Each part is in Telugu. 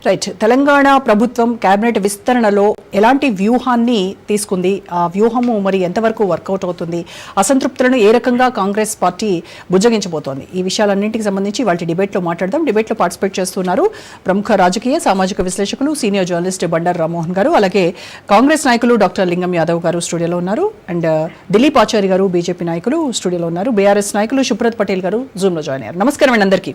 రైట్. తెలంగాణ ప్రభుత్వం కేబినెట్ విస్తరణలో ఎలాంటి వ్యూహాన్ని తీసుకుంది, ఆ వ్యూహము మరి ఎంతవరకు వర్కౌట్ అవుతుంది, అసంతృప్తులను ఏ రకంగా కాంగ్రెస్ పార్టీ బుజ్జగించబోతోంది, ఈ విషయాలన్నింటికి సంబంధించి వాటి డిబేట్లో మాట్లాడదాం. డిబేట్లో పార్టిసిపేట్ చేస్తున్నారు ప్రముఖ రాజకీయ సామాజిక విశ్లేషకులు సీనియర్ జర్నలిస్ట్ బండారు రామ్మోహన్ గారు, అలాగే కాంగ్రెస్ నాయకులు డాక్టర్ లింగం యాదవ్ గారు స్టూడియోలో ఉన్నారు, అండ్ దిలీప్ ఆచారి గారు బీజేపీ నాయకులు స్టూడియోలో ఉన్నారు, బీఆర్ఎస్ నాయకులు శుభ్రత్ పటేల్ గారు జూమ్లో జాయిన్ అయ్యారు. నమస్కారం అండి అందరికీ.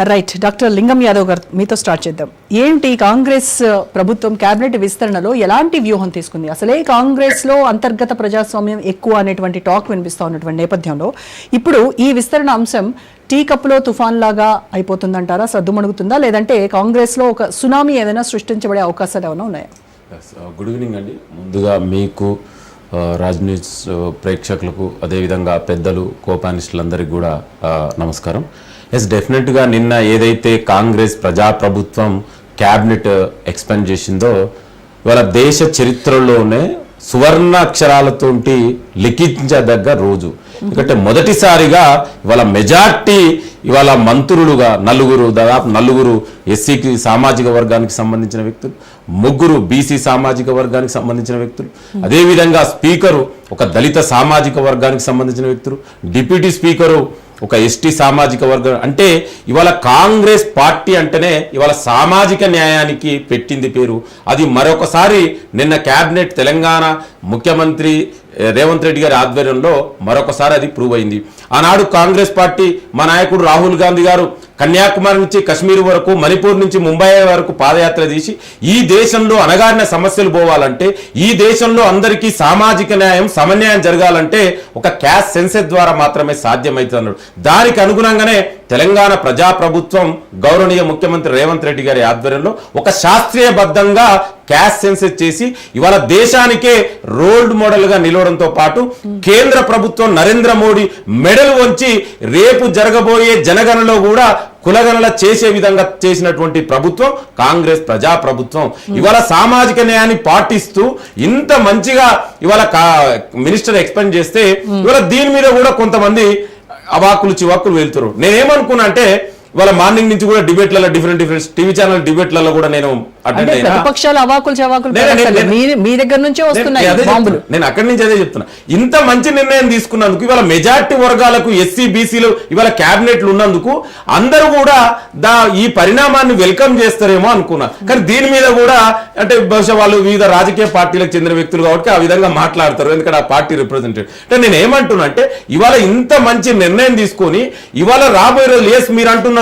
రైట్. డాక్టర్ లింగం యాదవ్ గారు మీతో స్టార్ట్ చేద్దాం. ఏంటి కాంగ్రెస్ ప్రభుత్వం కేబినెట్ విస్తరణలో ఎలాంటి వ్యూహం తీసుకుంది? అసలే కాంగ్రెస్ లో అంతర్గత ప్రజాస్వామ్యం ఎక్కువ అనేటువంటి టాక్ వినిపిస్తా ఉన్నటువంటి నేపథ్యంలో ఇప్పుడు ఈ విస్తరణ అంశం టీ కప్పులో తుఫాన్ లాగా అయిపోతుందంటారా, సద్దుమణుగుతుందా, లేదంటే కాంగ్రెస్ లో ఒక సునామీ ఏదైనా సృష్టించబడే అవకాశాలు ఏమైనా ఉన్నాయా? గుడ్ ఈవినింగ్ అండి. ముందుగా మీకు రాజ్ న్యూస్ ప్రేక్షకులకు అదేవిధంగా పెద్దలు కోపానిస్టులందరికీ కూడా నమస్కారం. ఎస్, డెఫినెట్గా నిన్న ఏదైతే కాంగ్రెస్ ప్రజాప్రభుత్వం క్యాబినెట్ ఎక్స్పాండ్ చేసిందో ఇవాళ దేశ చరిత్రలోనే సువర్ణ అక్షరాలతోటి లిఖించదగ్గ రోజు. ఎందుకంటే మొదటిసారిగా ఇవాళ మెజార్టీ ఇవాళ మంత్రులుగా దాదాపు నలుగురు ఎస్సీకి సామాజిక వర్గానికి సంబంధించిన వ్యక్తులు, ముగ్గురు బీసీ సామాజిక వర్గానికి సంబంధించిన వ్యక్తులు, అదేవిధంగా స్పీకరు ఒక దళిత సామాజిక వర్గానికి సంబంధించిన వ్యక్తులు, డిప్యూటీ స్పీకరు ఒక ఎస్టీ సామాజిక వర్గం. అంటే ఇవాళ కాంగ్రెస్ పార్టీ అంటేనే ఇవాళ సామాజిక న్యాయానికి పెట్టింది పేరు. అది మరొకసారి నిన్న క్యాబినెట్ తెలంగాణ ముఖ్యమంత్రి రేవంత్ రెడ్డి గారి ఆధ్వర్యంలో మరొకసారి అది ప్రూవ్ అయింది. ఆనాడు కాంగ్రెస్ పార్టీ మా నాయకుడు రాహుల్ గాంధీ గారు కన్యాకుమారి నుంచి కశ్మీర్ వరకు, మణిపూర్ నుంచి ముంబై వరకు పాదయాత్ర తీసి ఈ దేశంలో అణగారిన సమస్యలు పోవాలంటే, ఈ దేశంలో అందరికీ సామాజిక న్యాయం సమన్యాయం జరగాలంటే ఒక క్యాస్ట్ సెన్సెస్ ద్వారా మాత్రమే సాధ్యమవుతుంది అన్నాడు. దానికి అనుగుణంగానే తెలంగాణ ప్రజాప్రభుత్వం గౌరవనీయ ముఖ్యమంత్రి రేవంత్ రెడ్డి గారి ఆధ్వర్యంలో ఒక శాస్త్రీయబద్ధంగా క్యాస్ట్ సెన్సెస్ చేసి ఇవాళ దేశానికే రోల్ మోడల్ గా నిలవడంతో పాటు కేంద్ర ప్రభుత్వం నరేంద్ర మోడీ మెడలు వంచి రేపు జరగబోయే జనగణలో కూడా కులగణన చేసే విధంగా చేసినటువంటి ప్రభుత్వం కాంగ్రెస్ ప్రజాప్రభుత్వం. ఇవాళ సామాజిక న్యాయాన్ని పాటిస్తూ ఇంత మంచిగా ఇవాళ మినిస్టర్ ఎక్స్ప్లెయిన్ చేస్తే ఇవాళ దీని మీద కూడా కొంతమంది అవాకులు చివాకులు వెళ్తారు. నేనేమనుకున్నా అంటే ఇవాళ మార్నింగ్ నుంచి కూడా డిబేట్లలో డిఫరెంట్ టీవీ ఛానల్ డిబేట్లలో కూడా నేను అటెండ్ అయినా. ప్రతిపక్షాలు అవాకులు చవాకులు మీ దగ్గర నుంచే వస్తున్నాయి బాంబులు. నేను అక్కడి నుంచి అదే చెప్తున్నా. ఇంత మంచి నిర్ణయం తీసుకున్నందుకు ఇవాళ మెజార్టీ వర్గాలకు ఎస్సీ బీసీలు ఇవాళ క్యాబినెట్లు ఉన్నందుకు అందరూ కూడా ఈ పరిణామాన్ని వెల్కమ్ చేస్తారేమో అనుకున్నా. కానీ దీని మీద కూడా అంటే బహుశా వాళ్ళు వివిధ రాజకీయ పార్టీలకు చెందిన వ్యక్తులు కాబట్టి ఆ విధంగా మాట్లాడతారు, ఎందుకంటే ఆ పార్టీ రిప్రజెంటేటివ్. అంటే నేను ఏమంటున్నా అంటే ఇవాళ ఇంత మంచి నిర్ణయం తీసుకొని ఇవాళ రాబోయే రోజులు ఎస్ మీరు అంటున్నారు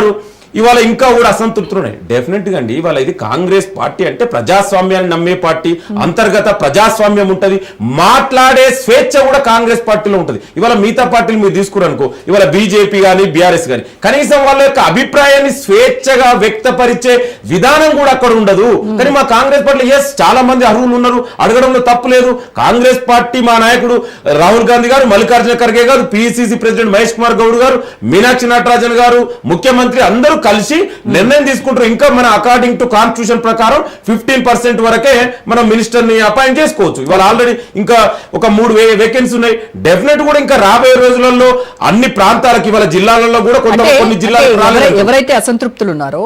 ఇవాళ ఇంకా కూడా అసంతృప్తులు ఉన్నాయి. డెఫినెట్ గా అండి ఇవాళ ఇది కాంగ్రెస్ పార్టీ అంటే ప్రజాస్వామ్యాన్ని నమ్మే పార్టీ, అంతర్గత ప్రజాస్వామ్యం ఉంటది, మాట్లాడే స్వేచ్ఛ కూడా కాంగ్రెస్ పార్టీలో ఉంటది. ఇవాళ మిగతా పార్టీలు మీరు తీసుకురనుకో ఇవాళ బీజేపీ కానీ బీఆర్ఎస్ కానీ కనీసం వాళ్ళ యొక్క అభిప్రాయాన్ని స్వేచ్ఛగా వ్యక్తపరిచే విధానం కూడా అక్కడ ఉండదు. కానీ మా కాంగ్రెస్ పార్టీలో ఎస్ చాలా మంది అర్హులు ఉన్నారు, అడగడంలో తప్పు లేదు. కాంగ్రెస్ పార్టీ మా నాయకుడు రాహుల్ గాంధీ గారు, మల్లికార్జున ఖర్గే గారు, పిసిసి ప్రెసిడెంట్ మహేష్ కుమార్ గౌడ్ గారు, మీనాక్షి నటరాజన్ గారు, ముఖ్యమంత్రి అందరూ కలిసి నిర్ణయం తీసుకుంటారు. ఇంకా మన అకార్డింగ్ టు కాన్స్టిట్యూషన్ ప్రకారం 15% వరకే మనం మినిస్టర్ ని అపాయింట్ చేసుకోవచ్చు. ఇవాళ ఆల్రెడీ ఇంకా ఒక 3 వేకెన్సీ ఉన్నాయి. డెఫినెట్ కూడా ఇంకా రాబోయే రోజులలో అన్ని ప్రాంతాలకు ఇవాళ జిల్లాలలో కూడా కొన్ని జిల్లాలు ఎవరైతే అసంతృప్తులు ఉన్నారో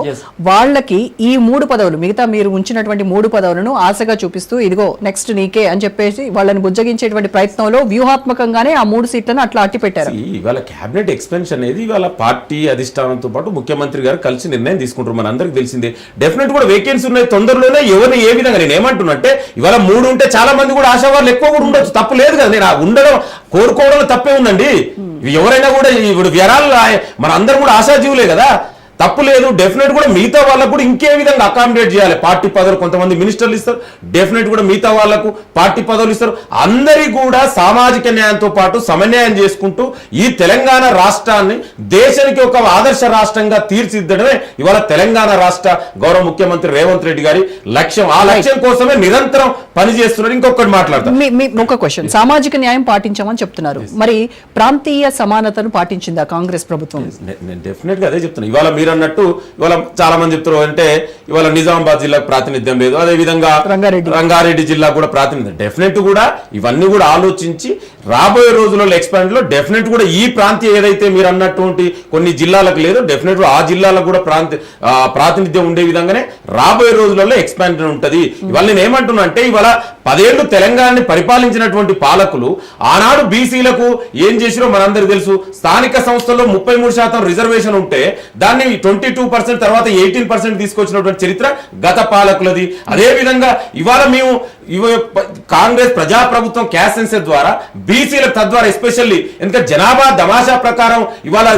వాళ్ళకి ఈ 3 పదవులు మిగతా మీరు ఉంచినటువంటి 3 పదవులను ఆశగా చూపిస్తూ ఇదిగో నెక్స్ట్ నీకే అని చెప్పేసి వాళ్ళని బుజ్జగించేటువంటి ప్రయత్నంలో వ్యూహాత్మకంగానే ఆ 3 సీట్లను అట్లా అట్టి పెట్టారు. ఇవాళ క్యాబినెట్ ఎక్స్పెన్షన్ అనేది ఇవాళ పార్టీ అధిష్టానంతో పాటు ముఖ్యమంత్రి గారు కలిసి నిర్ణయం తీసుకుంటారు. మన అందరికి తెలిసిందే. డెఫినెట్ కూడా వేకెన్సీ ఉన్నాయి, తొందరలోనే ఎవరిని ఏ విధంగా నేను ఏమంటున్నట్టే ఇవాళ 3 ఉంటే చాలా మంది కూడా ఆశావాళ్ళు ఎక్కువ కూడా ఉండొచ్చు, తప్పు లేదు కదా. నేను ఉండడం కోరుకోవడంలో తప్పే ఉందండి. ఎవరైనా కూడా ఇప్పుడు వ్యరాలు మన అందరం కూడా ఆశాజీవులే కదా, తప్పు లేదు. డెఫినెట్ కూడా మిగతా వాళ్ళకు కూడా ఇంకే విధంగా అకామిడేట్ చేయాలి. పార్టీ పదవులు కొంతమంది మినిస్టర్లు ఇస్తారు, డెఫినెట్ కూడా మిగతా వాళ్లకు పార్టీ పదవులు ఇస్తారు. అందరి కూడా సామాజిక న్యాయంతో పాటు సమన్యాయం చేసుకుంటూ ఈ తెలంగాణ రాష్ట్రాన్ని దేశానికి ఒక ఆదర్శ రాష్ట్రంగా తీర్చిదిద్దడమే ఇవాళ తెలంగాణ రాష్ట్ర గౌరవ ముఖ్యమంత్రి రేవంత్ రెడ్డి గారి లక్ష్యం. ఆ లక్ష్యం కోసమే నిరంతరం పనిచేస్తున్నారు. ఇంకొకటి మాట్లాడతారు. ఒక క్వశ్చన్, సామాజిక న్యాయం పాటించామని చెప్తున్నారు, మరి ప్రాంతీయ సమానతను పాటించిందా కాంగ్రెస్ ప్రభుత్వం? నేను డెఫినెట్ గా అదే చెప్తున్నా. ఇవాళ మీరు అన్నట్టు ఇవాళ చాలా మంది చెప్తారు అంటే ఇవాళ నిజామాబాద్ జిల్లాకు ప్రాతినిధ్యం లేదు, అదే విధంగా రంగారెడ్డి జిల్లా కూడా ప్రాతినిధ్యం. డెఫినెట్ కూడా ఇవన్నీ కూడా ఆలోచించి రాబోయే రోజుల్లో ఎక్స్పాండ్ లో డెఫినెట్ కూడా ఈ ప్రాంతీయ ఏదైతే మీరు అన్నటువంటి కొన్ని జిల్లాలకు లేదు, డెఫినెట్ ఆ జిల్లాలకు కూడా ప్రాతినిధ్యం ఉండే విధంగానే రాబోయే రోజులలో ఎక్స్పాన్షన్ ఉంటుంది. ఇవాళ నేను ఏమంటున్నా అంటే ఇవాళ 10 ఏళ్లు తెలంగాణని పరిపాలించినటువంటి పాలకులు ఆనాడు బీసీలకు ఏం చేసిరో మనందరికీ తెలుసు. స్థానిక సంస్థల్లో 33% రిజర్వేషన్ ఉంటే దాన్ని 22% తర్వాత 18% తీసుకొచ్చినటువంటి చరిత్ర గత పాలకులది. అదే విధంగా ఇవాళ మేము కాంగ్రెస్ ప్రజాప్రభుత్వం క్యాస్ట్ సెన్సస్ ద్వారా బీసీలకు తద్వారా ఎస్పెషల్లీ ఎందుకంటే జనాభా దమాషా ప్రకారం ఇవాళ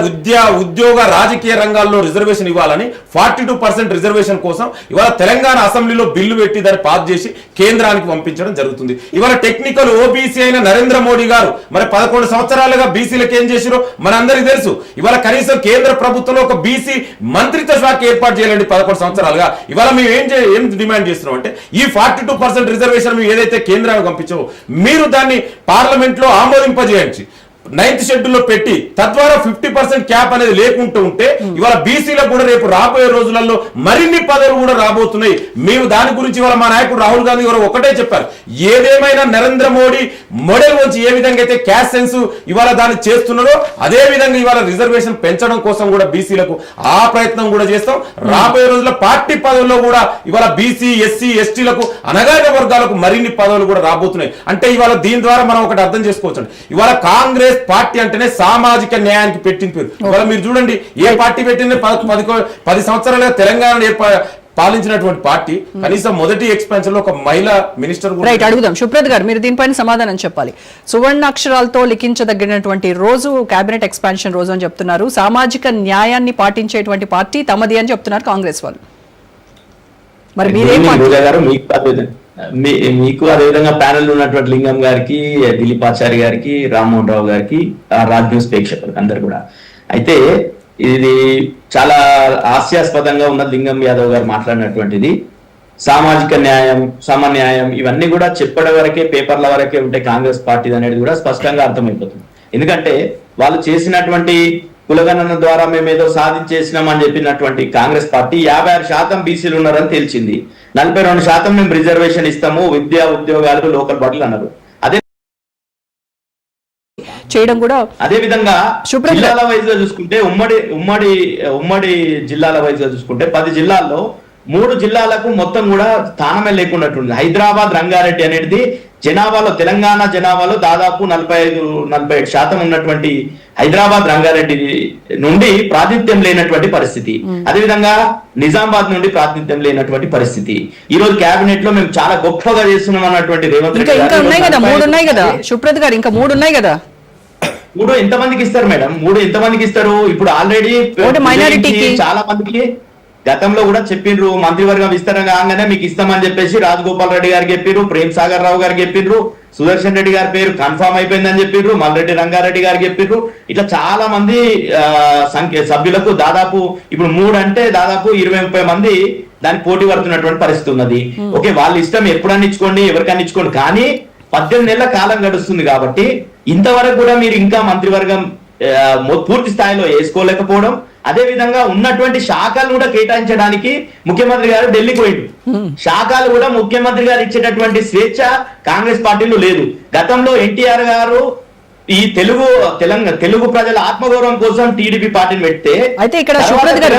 ఉద్యోగ రాజకీయ రంగాల్లో రిజర్వేషన్ ఇవ్వాలని 42% రిజర్వేషన్ కోసం ఇవాళ తెలంగాణ అసెంబ్లీలో బిల్లు పెట్టి దాన్ని పాస్ చేసి కేంద్రానికి పంపించడం జరుగుతుంది. ఇవాళ టెక్నికల్ ఓబీసీ అయిన నరేంద్ర మోడీ గారు మరి 11 సంవత్సరాలుగా బీసీలకు ఏం చేసిరో మనందరికీ తెలుసు. ఇవాళ కనీసం కేంద్ర ప్రభుత్వంలో ఒక బీసీ మంత్రిత్వ శాఖ ఏర్పాటు చేయాలండి 11 సంవత్సరాలుగా. ఇవాళ మేము ఏం డిమాండ్ చేస్తున్నాం అంటే ఈ 42% రిజర్వేషన్ మేము ఏదైతే కేంద్రానికి పంపించామో మీరు దాన్ని పార్లమెంట్ లో ఆమోదింపజేయండి, 9th షెడ్యూల్లో పెట్టి తద్వారా 50% క్యాప్ అనేది లేకుంటూ ఉంటే ఇవాళ బీసీలకు కూడా రేపు రాబోయే రోజులలో మరిన్ని పదవులు కూడా రాబోతున్నాయి. మేము దాని గురించి ఇవాళ మా నాయకుడు రాహుల్ గాంధీ గారు ఒకటే చెప్పారు, ఏదేమైనా నరేంద్ర మోడీ మోడల్ వచ్చి ఏ విధంగా అయితే క్యాస్ట్ సెన్స్ ఇవాళ దాన్ని చేస్తున్నారో అదే విధంగా ఇవాళ రిజర్వేషన్ పెంచడం కోసం కూడా బీసీలకు ఆ ప్రయత్నం కూడా చేస్తాం. రాబోయే రోజుల్లో పార్టీ పదవుల్లో కూడా ఇవాళ బీసీ ఎస్సీ ఎస్టీలకు అనగారిన వర్గాలకు మరిన్ని పదవులు కూడా రాబోతున్నాయి. అంటే ఇవాళ దీని ద్వారా మనం ఒకటి అర్థం చేసుకోవచ్చు, ఇవాళ కాంగ్రెస్ పార్టీ అంటేనే సామాజిక న్యాయానికి పెట్టిన పేరు. ఇవాళ మీరు చూడండి ఏ పార్టీ పెట్టింది 10 సంవత్సరాలుగా తెలంగాణ పాలించినటువంటి పార్టీ కనీసం మొదటి ఎక్స్పాన్షన్ లో ఒక మహిళా మినిస్టర్ రైట్ అడుగుదాం. సుప్రత్ గారు మీరు దీనిపైన సమాధానం చెప్పాలి. సువర్ణాక్షరాలతో లిఖించదగినటువంటి రోజు కేబినెట్ ఎక్స్పాన్షన్ రోజు అని చెప్తున్నారు. సామాజిక న్యాయాన్ని పాటించేటువంటి పార్టీ తమది అని చెప్తున్నారు కాంగ్రెస్ వాళ్ళు. మరి మీరేం మీకు అదేవిధంగా ప్యానెల్ ఉన్నటువంటి లింగం గారికి, దిలీప్ ఆచార్య గారికి, రామ్మోహన్ రావు గారికి, రాజ్ న్యూస్ ప్రేక్షకులకు అందరు కూడా అయితే ఇది చాలా హాస్యాస్పదంగా ఉన్న లింగం యాదవ్ గారు మాట్లాడినటువంటిది. సామాజిక న్యాయం, సమన్యాయం ఇవన్నీ కూడా చెప్పడం వరకే, పేపర్ల వరకే ఉంటే కాంగ్రెస్ పార్టీ అనేది కూడా స్పష్టంగా అర్థమైపోతుంది. ఎందుకంటే వాళ్ళు చేసినటువంటి కులగణన ద్వారా మేము ఏదో సాధించేసినామని చెప్పినటువంటి కాంగ్రెస్ పార్టీ 56% బీసీలు ఉన్నారని తేల్చింది. 42% మేము రిజర్వేషన్ ఇస్తాము, విద్యా ఉద్యోగాలు లోకల్ బడులు అన్నారు. అదే చేయడం కూడా అదే విధంగా జిల్లాల వైజ్ గా చూసుకుంటే ఉమ్మడి జిల్లాల వైజ్ గా చూసుకుంటే 10 జిల్లాల్లో 3 జిల్లాలకు మొత్తం కూడా స్థానమే లేకుండా హైదరాబాద్ రంగారెడ్డి అనేది జనాభాలో తెలంగాణ జనాభాలో దాదాపు 45-47% ఉన్నటువంటి హైదరాబాద్ రంగారెడ్డి నుండి ప్రాతినిధ్యం లేనటువంటి పరిస్థితి. అదేవిధంగా నిజామాబాద్ నుండి ప్రాతినిధ్యం లేనటువంటి పరిస్థితి. ఈ రోజు కేబినెట్ లో మేము చాలా గొప్పగా చేస్తున్నాం అన్నటువంటి రేవంత్ రెడ్డి ఇంకా ఉన్నాయి కదా, 3 ఉన్నాయి కదా సుప్రత్ గారు, ఇంకా 3 ఉన్నాయి కదా. 3 ఎంతమందికి ఇస్తారు మేడం? 3 ఎంతమందికి ఇస్తారు? ఇప్పుడు ఆల్రెడీ చాలా మందికి గతంలో కూడా చెప్పిండ్రు, మంత్రివర్గం విస్తరణ కాగానే మీకు ఇస్తామని చెప్పేసి రాజగోపాల్ రెడ్డి గారికి చెప్పిర్రు, ప్రేమ్ సాగర్ రావు గారికి చెప్పిండ్రు, సుదర్శన్ రెడ్డి గారి పేరు కన్ఫామ్ అయిపోయిందని చెప్పిండ్రు, మల్రెడ్డి రంగారెడ్డి గారికి చెప్పిండ్రు. ఇట్లా చాలా మంది సభ్యులకు దాదాపు ఇప్పుడు 3 అంటే దాదాపు 20-30 మంది దానికి పోటీ పడుతున్నటువంటి పరిస్థితి ఉన్నది. ఓకే, వాళ్ళ ఇష్టం ఎప్పుడన్నా ఇచ్చుకోండి, ఎవరికన్నా ఇచ్చుకోండి, కానీ 18 నెలల కాలం గడుస్తుంది కాబట్టి ఇంతవరకు కూడా మీరు ఇంకా మంత్రివర్గం పూర్తి స్థాయిలో వేసుకోలేకపోవడం, అదే విధంగా ఉన్నటువంటి శాఖలు కూడా కేటాయించడానికి ముఖ్యమంత్రి గారు ఢిల్లీకి పోయిండు. శాఖలు కూడా ముఖ్యమంత్రి గారు ఇచ్చేటటువంటి స్వేచ్ఛ కాంగ్రెస్ పార్టీలో లేదు. గతంలో ఎన్టీఆర్ గారు ఈ తెలుగు ప్రజల ఆత్మగౌరవం కోసం టీడీపీ పార్టీని పెడితే అయితే ఇక్కడ సుప్రత్ గారు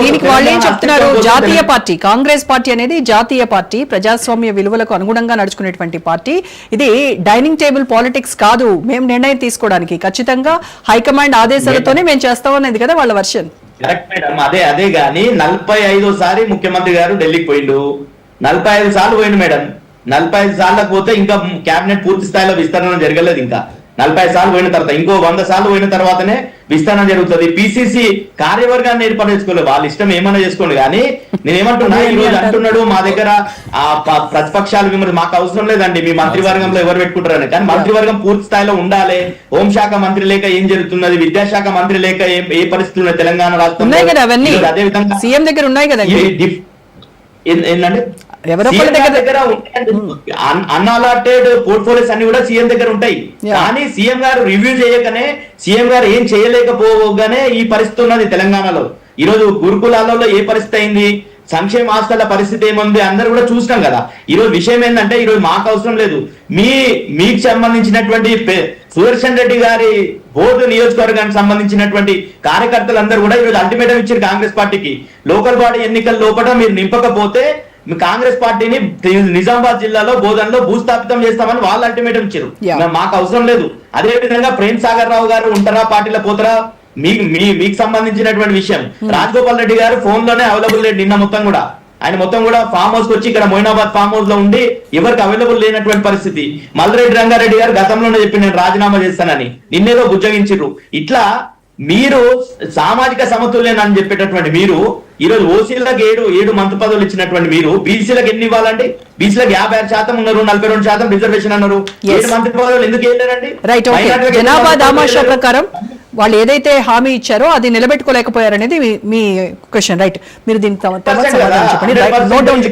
దీనికి వాళ్ళు ఏం చెప్తున్నారు, జాతీయ పార్టీ కాంగ్రెస్ పార్టీ అనేది జాతీయ పార్టీ, ప్రజాస్వామ్య విలువలకు అనుగుణంగా నడుచుకునేటువంటి పార్టీ. ఇది డైనింగ్ టేబుల్ పాలిటిక్స్ కాదు, మేము నిర్ణయం తీసుకోవడానికి ఖచ్చితంగా హైకమాండ్ ఆదేశాలతోనే మేము చేస్తామనేది కదా వాళ్ళ వర్షన్. కరెక్ట్ మేడం, అదే గానీ 45సారి ముఖ్యమంత్రి గారు ఢిల్లీకి పోయిండు, 45 సార్లు పోయిండు మేడం. 45 సార్లకు పోతే ఇంకా కేబినెట్ పూర్తి స్థాయిలో విస్తరణ జరగలేదు. ఇంకా 45 సార్లు పోయిన తర్వాత ఇంకో 100 సార్లు పోయిన తర్వాతనే విస్తరణ జరుగుతుంది. పిసిసి కార్యవర్గాన్ని ఏర్పరచుకోలేదు, వాళ్ళ ఇష్టం ఏమన్నా చేసుకోండి. కానీ నేనేమంటున్నా, ఈ రోజు అంటున్నాడు మా దగ్గర ప్రతిపక్షాలు మిమ్మల్ని మాకు అవసరం లేదండి, మీ మంత్రివర్గంలో ఎవరు పెట్టుకుంటారని. కానీ మంత్రివర్గం పూర్తి స్థాయిలో ఉండాలి. హోంశాఖ మంత్రి లేక ఏం జరుగుతున్నది, విద్యాశాఖ మంత్రి లేక ఏ పరిస్థితులు ఉన్నాయి తెలంగాణ రాష్ట్రంలో, అదే విధంగా సీఎం దగ్గర ఉన్నాయి కదా ఏంటంటే దగ్గర అన్అలాటెడ్ పోర్ట్ఫోలియోస్ అన్ని కూడా సీఎం దగ్గర ఉంటాయి. కానీ సీఎం గారు రివ్యూ చేయకనే, సీఎం గారు ఏం చేయలేకపోగానే ఈ పరిస్థితి ఉన్నది తెలంగాణలో. ఈ రోజు గురుకులాలలో ఏ పరిస్థితి అయింది, సంక్షేమ హాస్టళ్ల పరిస్థితి ఏముంది అందరూ కూడా చూసినాం కదా. ఈ రోజు విషయం ఏంటంటే ఈ రోజు మాకు అవసరం లేదు, మీకు సంబంధించినటువంటి సుదర్శన్ రెడ్డి గారి బోర్డు నియోజకవర్గానికి సంబంధించినటువంటి కార్యకర్తలందరూ కూడా ఈరోజు అల్టిమేటం ఇచ్చారు కాంగ్రెస్ పార్టీకి. లోకల్ బాడీ ఎన్నికల లోపల మీరు నింపకపోతే కాంగ్రెస్ పార్టీని నిజామాబాద్ జిల్లాలో బోధనలో భూస్థాపితం చేస్తామని వాళ్ళు అల్టిమేటం ఇచ్చారు. మాకు అవసరం లేదు. అదే విధంగా ప్రేమ్ సాగర్ రావు గారు ఉంటారా పార్టీలో పోతారా మీకు సంబంధించినటువంటి విషయం. రాజగోపాల్ రెడ్డి గారు ఫోన్ లోనే అవైలబుల్ లేదు నిన్న మొత్తం కూడా. ఆయన మొత్తం కూడా ఫామ్ హౌస్ వచ్చి ఇక్కడ మొయినాబాద్ ఫామ్ హౌస్ లో ఉండి ఎవరికి అవైలబుల్ లేనటువంటి పరిస్థితి. మల్రెడ్డి రంగారెడ్డి గారు గతంలోనే చెప్పి నేను రాజీనామా చేస్తానని, నిన్నేదో బుజ్జగించారు. ఇట్లా మీరు సామాజిక సమతుల్యం అని చెప్పేటటువంటి మీరు ఈ రోజు ఓసీలకు 7 మంత్రి పదవులు ఇచ్చినటువంటి మీరు బీసీలకు ఎన్ని ఇవ్వాలండి? బీసీలకు 56% ఉన్నారు, 42% రిజర్వేషన్ అన్నారు. 7 మంత్రి పదవులు ఎందుకు వెళ్ళారండి? రైట్, జనాభా దామాషా ప్రకారం వాళ్ళు ఏదైతే హామీ ఇచ్చారో అది నిలబెట్టుకోలేకపోయారనేది మీ క్వశ్చన్. రైట్, మీరు దీనికి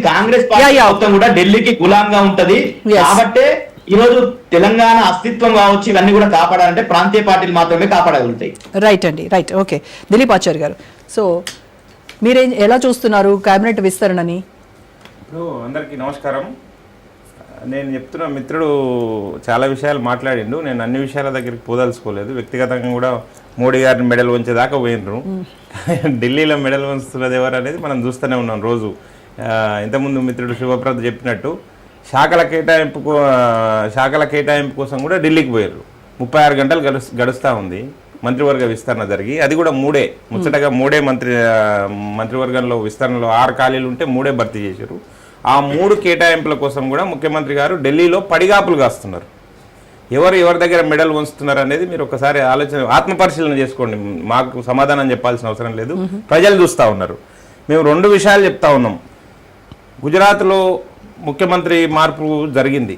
కాంగ్రెస్ పార్టీ మొత్తం కూడా ఢిల్లీకి గులాంగా ఉంటది కాబట్టి ఈ రోజు తెలంగాణ అస్తిత్వం కావచ్చు ఇవన్నీ కూడా కాపాడాలంటే ప్రాంతీయ పార్టీలు మాత్రమే కాపాడగలుగుతాయి. రైట్ అండి, రైట్. ఓకే, దిలీప్ ఆచార్య గారు, సో మీరేం ఎలా చూస్తున్నారు కేబినెట్ విస్తరణని? ఇప్పుడు అందరికీ నమస్కారం. నేను చెప్తున్న మిత్రుడు చాలా విషయాలు మాట్లాడిండు, నేను అన్ని విషయాల దగ్గరికి పోదలుచుకోలేదు. వ్యక్తిగతంగా కూడా మోడీ గారిని మెడల్ వంచేదాకా పోయినరు. ఢిల్లీలో మెడల్ వంచుతున్నది ఎవరు అనేది మనం చూస్తూనే ఉన్నాం రోజు. ఇంతకుముందు మిత్రుడు శివప్రద చెప్పినట్టు శాఖల కేటాయింపు కోసం కూడా ఢిల్లీకి పోయారు. 36 గంటలు గడుస్తూ ఉంది మంత్రివర్గ విస్తరణ జరిగి. అది కూడా ముచ్చటగా మూడే మంత్రివర్గంలో విస్తరణలో 6 ఖాళీలు ఉంటే 3 భర్తీ చేశారు. ఆ 3 కేటాయింపుల కోసం కూడా ముఖ్యమంత్రి గారు ఢిల్లీలో పడిగాపులు కాస్తున్నారు. ఎవరి దగ్గర మెడల్ వంచుతున్నారు అనేది మీరు ఒకసారి ఆత్మపరిశీలన చేసుకోండి. మాకు సమాధానం చెప్పాల్సిన అవసరం లేదు, ప్రజలు చూస్తూ ఉన్నారు. మేము 2 విషయాలు చెప్తా ఉన్నాం. గుజరాత్లో ముఖ్యమంత్రి మార్పు జరిగింది,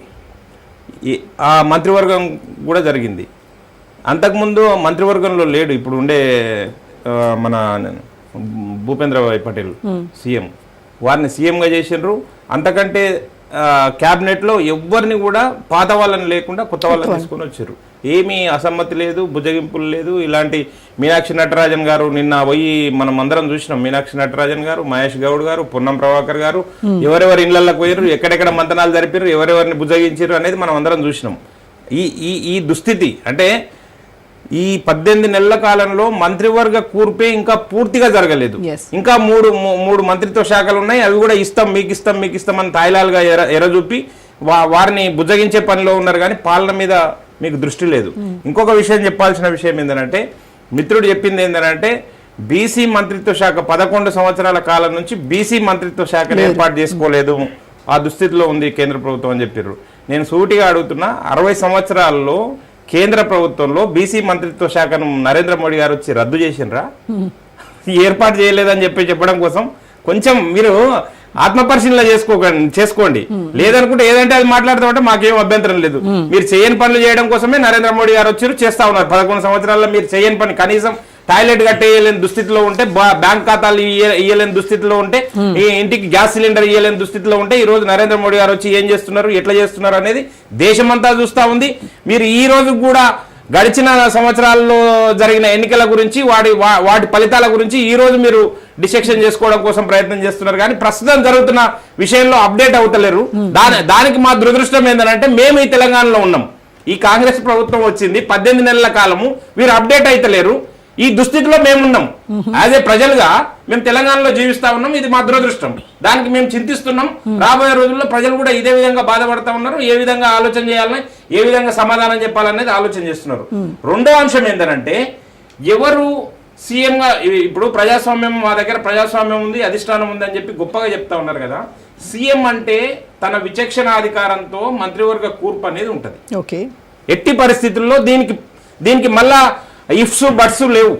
ఆ మంత్రివర్గం కూడా జరిగింది. అంతకుముందు మంత్రివర్గంలో లేడు ఇప్పుడు ఉండే మన భూపేంద్ర పటేల్ సీఎం, వారిని సీఎంగా చేసిండ్రు. అంతకంటే క్యాబినెట్లో ఎవరిని కూడా పాత వాళ్ళని లేకుండా కొత్త వాళ్ళని తీసుకొని వచ్చారు. ఏమీ అసమ్మతి లేదు, బుజ్జగింపులు లేదు. ఇలాంటి మీనాక్షి నటరాజన్ గారు నిన్న పోయి మనం అందరం చూసినాం. మీనాక్షి నటరాజన్ గారు, మహేష్ గౌడ్ గారు, పొన్నం ప్రభాకర్ గారు ఎవరెవరి ఇళ్లలోకి పోయారు, ఎక్కడెక్కడ మంతనాలు జరిపారు, ఎవరెవరిని బుజ్జగించారు అనేది మనం అందరం చూసినాం. ఈ దుస్థితి అంటే ఈ 18 నెలల కాలంలో మంత్రివర్గ కూర్పే ఇంకా పూర్తిగా జరగలేదు. ఇంకా మూడు మంత్రిత్వ శాఖలు ఉన్నాయి, అవి కూడా మీకు ఇస్తాం అని తాయిలాలుగా ఎరచూపి వారిని బుజ్జగించే పనిలో ఉన్నారు, కానీ పాలన మీద మీకు దృష్టి లేదు. ఇంకొక విషయం చెప్పాల్సిన విషయం ఏంటంటే, మిత్రుడు చెప్పింది ఏంటంటే బీసీ మంత్రిత్వ శాఖ 11 సంవత్సరాల కాలం నుంచి బీసీ మంత్రిత్వ శాఖను ఏర్పాటు చేసుకోలేదు, ఆ దుస్థితిలో ఉంది కేంద్ర ప్రభుత్వం అని చెప్పారు. నేను సూటిగా అడుగుతున్నా, 60 సంవత్సరాల్లో కేంద్ర ప్రభుత్వంలో బీసీ మంత్రిత్వ శాఖను నరేంద్ర మోడీ గారు వచ్చి రద్దు చేసిండ్రా? ఏర్పాటు చేయలేదని చెప్పడం కోసం కొంచెం మీరు ఆత్మపరిశీలన చేసుకోండి. లేదనుకుంటే ఏదంటే అది మాట్లాడతామంటే మాకేం అభ్యంతరం లేదు. మీరు చేయని పనులు చేయడం కోసమే నరేంద్ర మోడీ గారు వచ్చి చేస్తా ఉన్నారు. 11 సంవత్సరాల్లో మీరు చేయని పని, కనీసం టాయిలెట్ కట్టేయలేని దుస్థితిలో ఉంటే, బ్యాంక్ ఖాతాలు ఇయ్యలేని దుస్థితిలో ఉంటే, ఈ ఇంటికి గ్యాస్ సిలిండర్ ఇయ్యలేని దుస్థితిలో ఉంటే ఈ రోజు నరేంద్ర మోడీ గారు వచ్చి ఏం చేస్తున్నారు, ఎట్లా చేస్తున్నారు అనేది దేశమంతా చూస్తూ ఉంది. మీరు ఈ రోజు కూడా గడిచిన సంవత్సరాల్లో జరిగిన ఎన్నికల గురించి వాటి ఫలితాల గురించి ఈ రోజు మీరు డిసెక్షన్ చేసుకోవడం కోసం ప్రయత్నం చేస్తున్నారు, కానీ ప్రస్తుతం జరుగుతున్న విషయంలో అప్డేట్ అవుతలేరు. దానికి మా దురదృష్టం ఏంటంటే మేము ఈ తెలంగాణలో ఉన్నాం, ఈ కాంగ్రెస్ ప్రభుత్వం వచ్చింది 18 నెలల కాలము, వీరు అప్డేట్ అయితలేరు. ఈ దుస్థితిలో మేమున్నాం. యాజ్ ఏ ప్రజలుగా మేము తెలంగాణలో జీవిస్తా ఉన్నాం. ఇది మా దురదృష్టం, దానికి మేము చింతిస్తున్నాం. రాబోయే రోజుల్లో ప్రజలు కూడా ఇదే విధంగా బాధపడతా ఉన్నారు. ఏ విధంగా ఆలోచన చేయాలని, ఏ విధంగా సమాధానం చెప్పాలనేది ఆలోచన చేస్తున్నారు. రెండో అంశం ఏంటంటే, ఎవరు సీఎంగా, ఇప్పుడు ప్రజాస్వామ్యం, మా దగ్గర ప్రజాస్వామ్యం ఉంది, అధిష్టానం ఉంది అని చెప్పి గొప్పగా చెప్తా ఉన్నారు కదా. సీఎం అంటే తన విచక్షణాధికారంతో మంత్రివర్గ కూర్పు అనేది ఉంటది. ఎట్టి పరిస్థితుల్లో దీనికి మళ్ళా ఇఫ్స్ బట్స్ లేవు,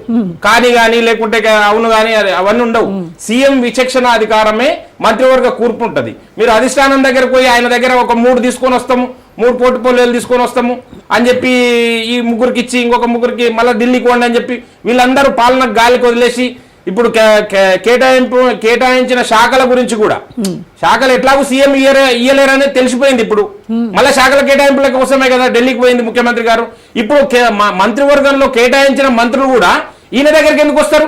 కానీ లేకుంటే అవును కానీ అవన్నీ ఉండవు. సీఎం విచక్షణ అధికారమే మంత్రివర్గ కూర్పు ఉంటది. మీరు అధిష్టానం దగ్గర పోయి ఆయన దగ్గర ఒక 3 తీసుకొని వస్తాము, 3 పోర్టుపోలియోలు తీసుకొని వస్తాము అని చెప్పి ఈ ముగ్గురికి ఇచ్చి ఇంకొక ముగ్గురికి మళ్ళీ ఢిల్లీకి పోండి అని చెప్పి వీళ్ళందరూ పాలన గాలికి వదిలేసి ఇప్పుడు కేటాయించిన శాఖల గురించి కూడా, శాఖలు ఎట్లాగూ సీఎం ఇయ్యలేరనేది తెలిసిపోయింది. ఇప్పుడు మళ్ళీ శాఖల కేటాయింపుల కోసమే కదా ఢిల్లీకి పోయింది ముఖ్యమంత్రి గారు. ఇప్పుడు మంత్రివర్గంలో కేటాయించిన మంత్రులు కూడా ఈయన దగ్గరికి ఎందుకు వస్తారు?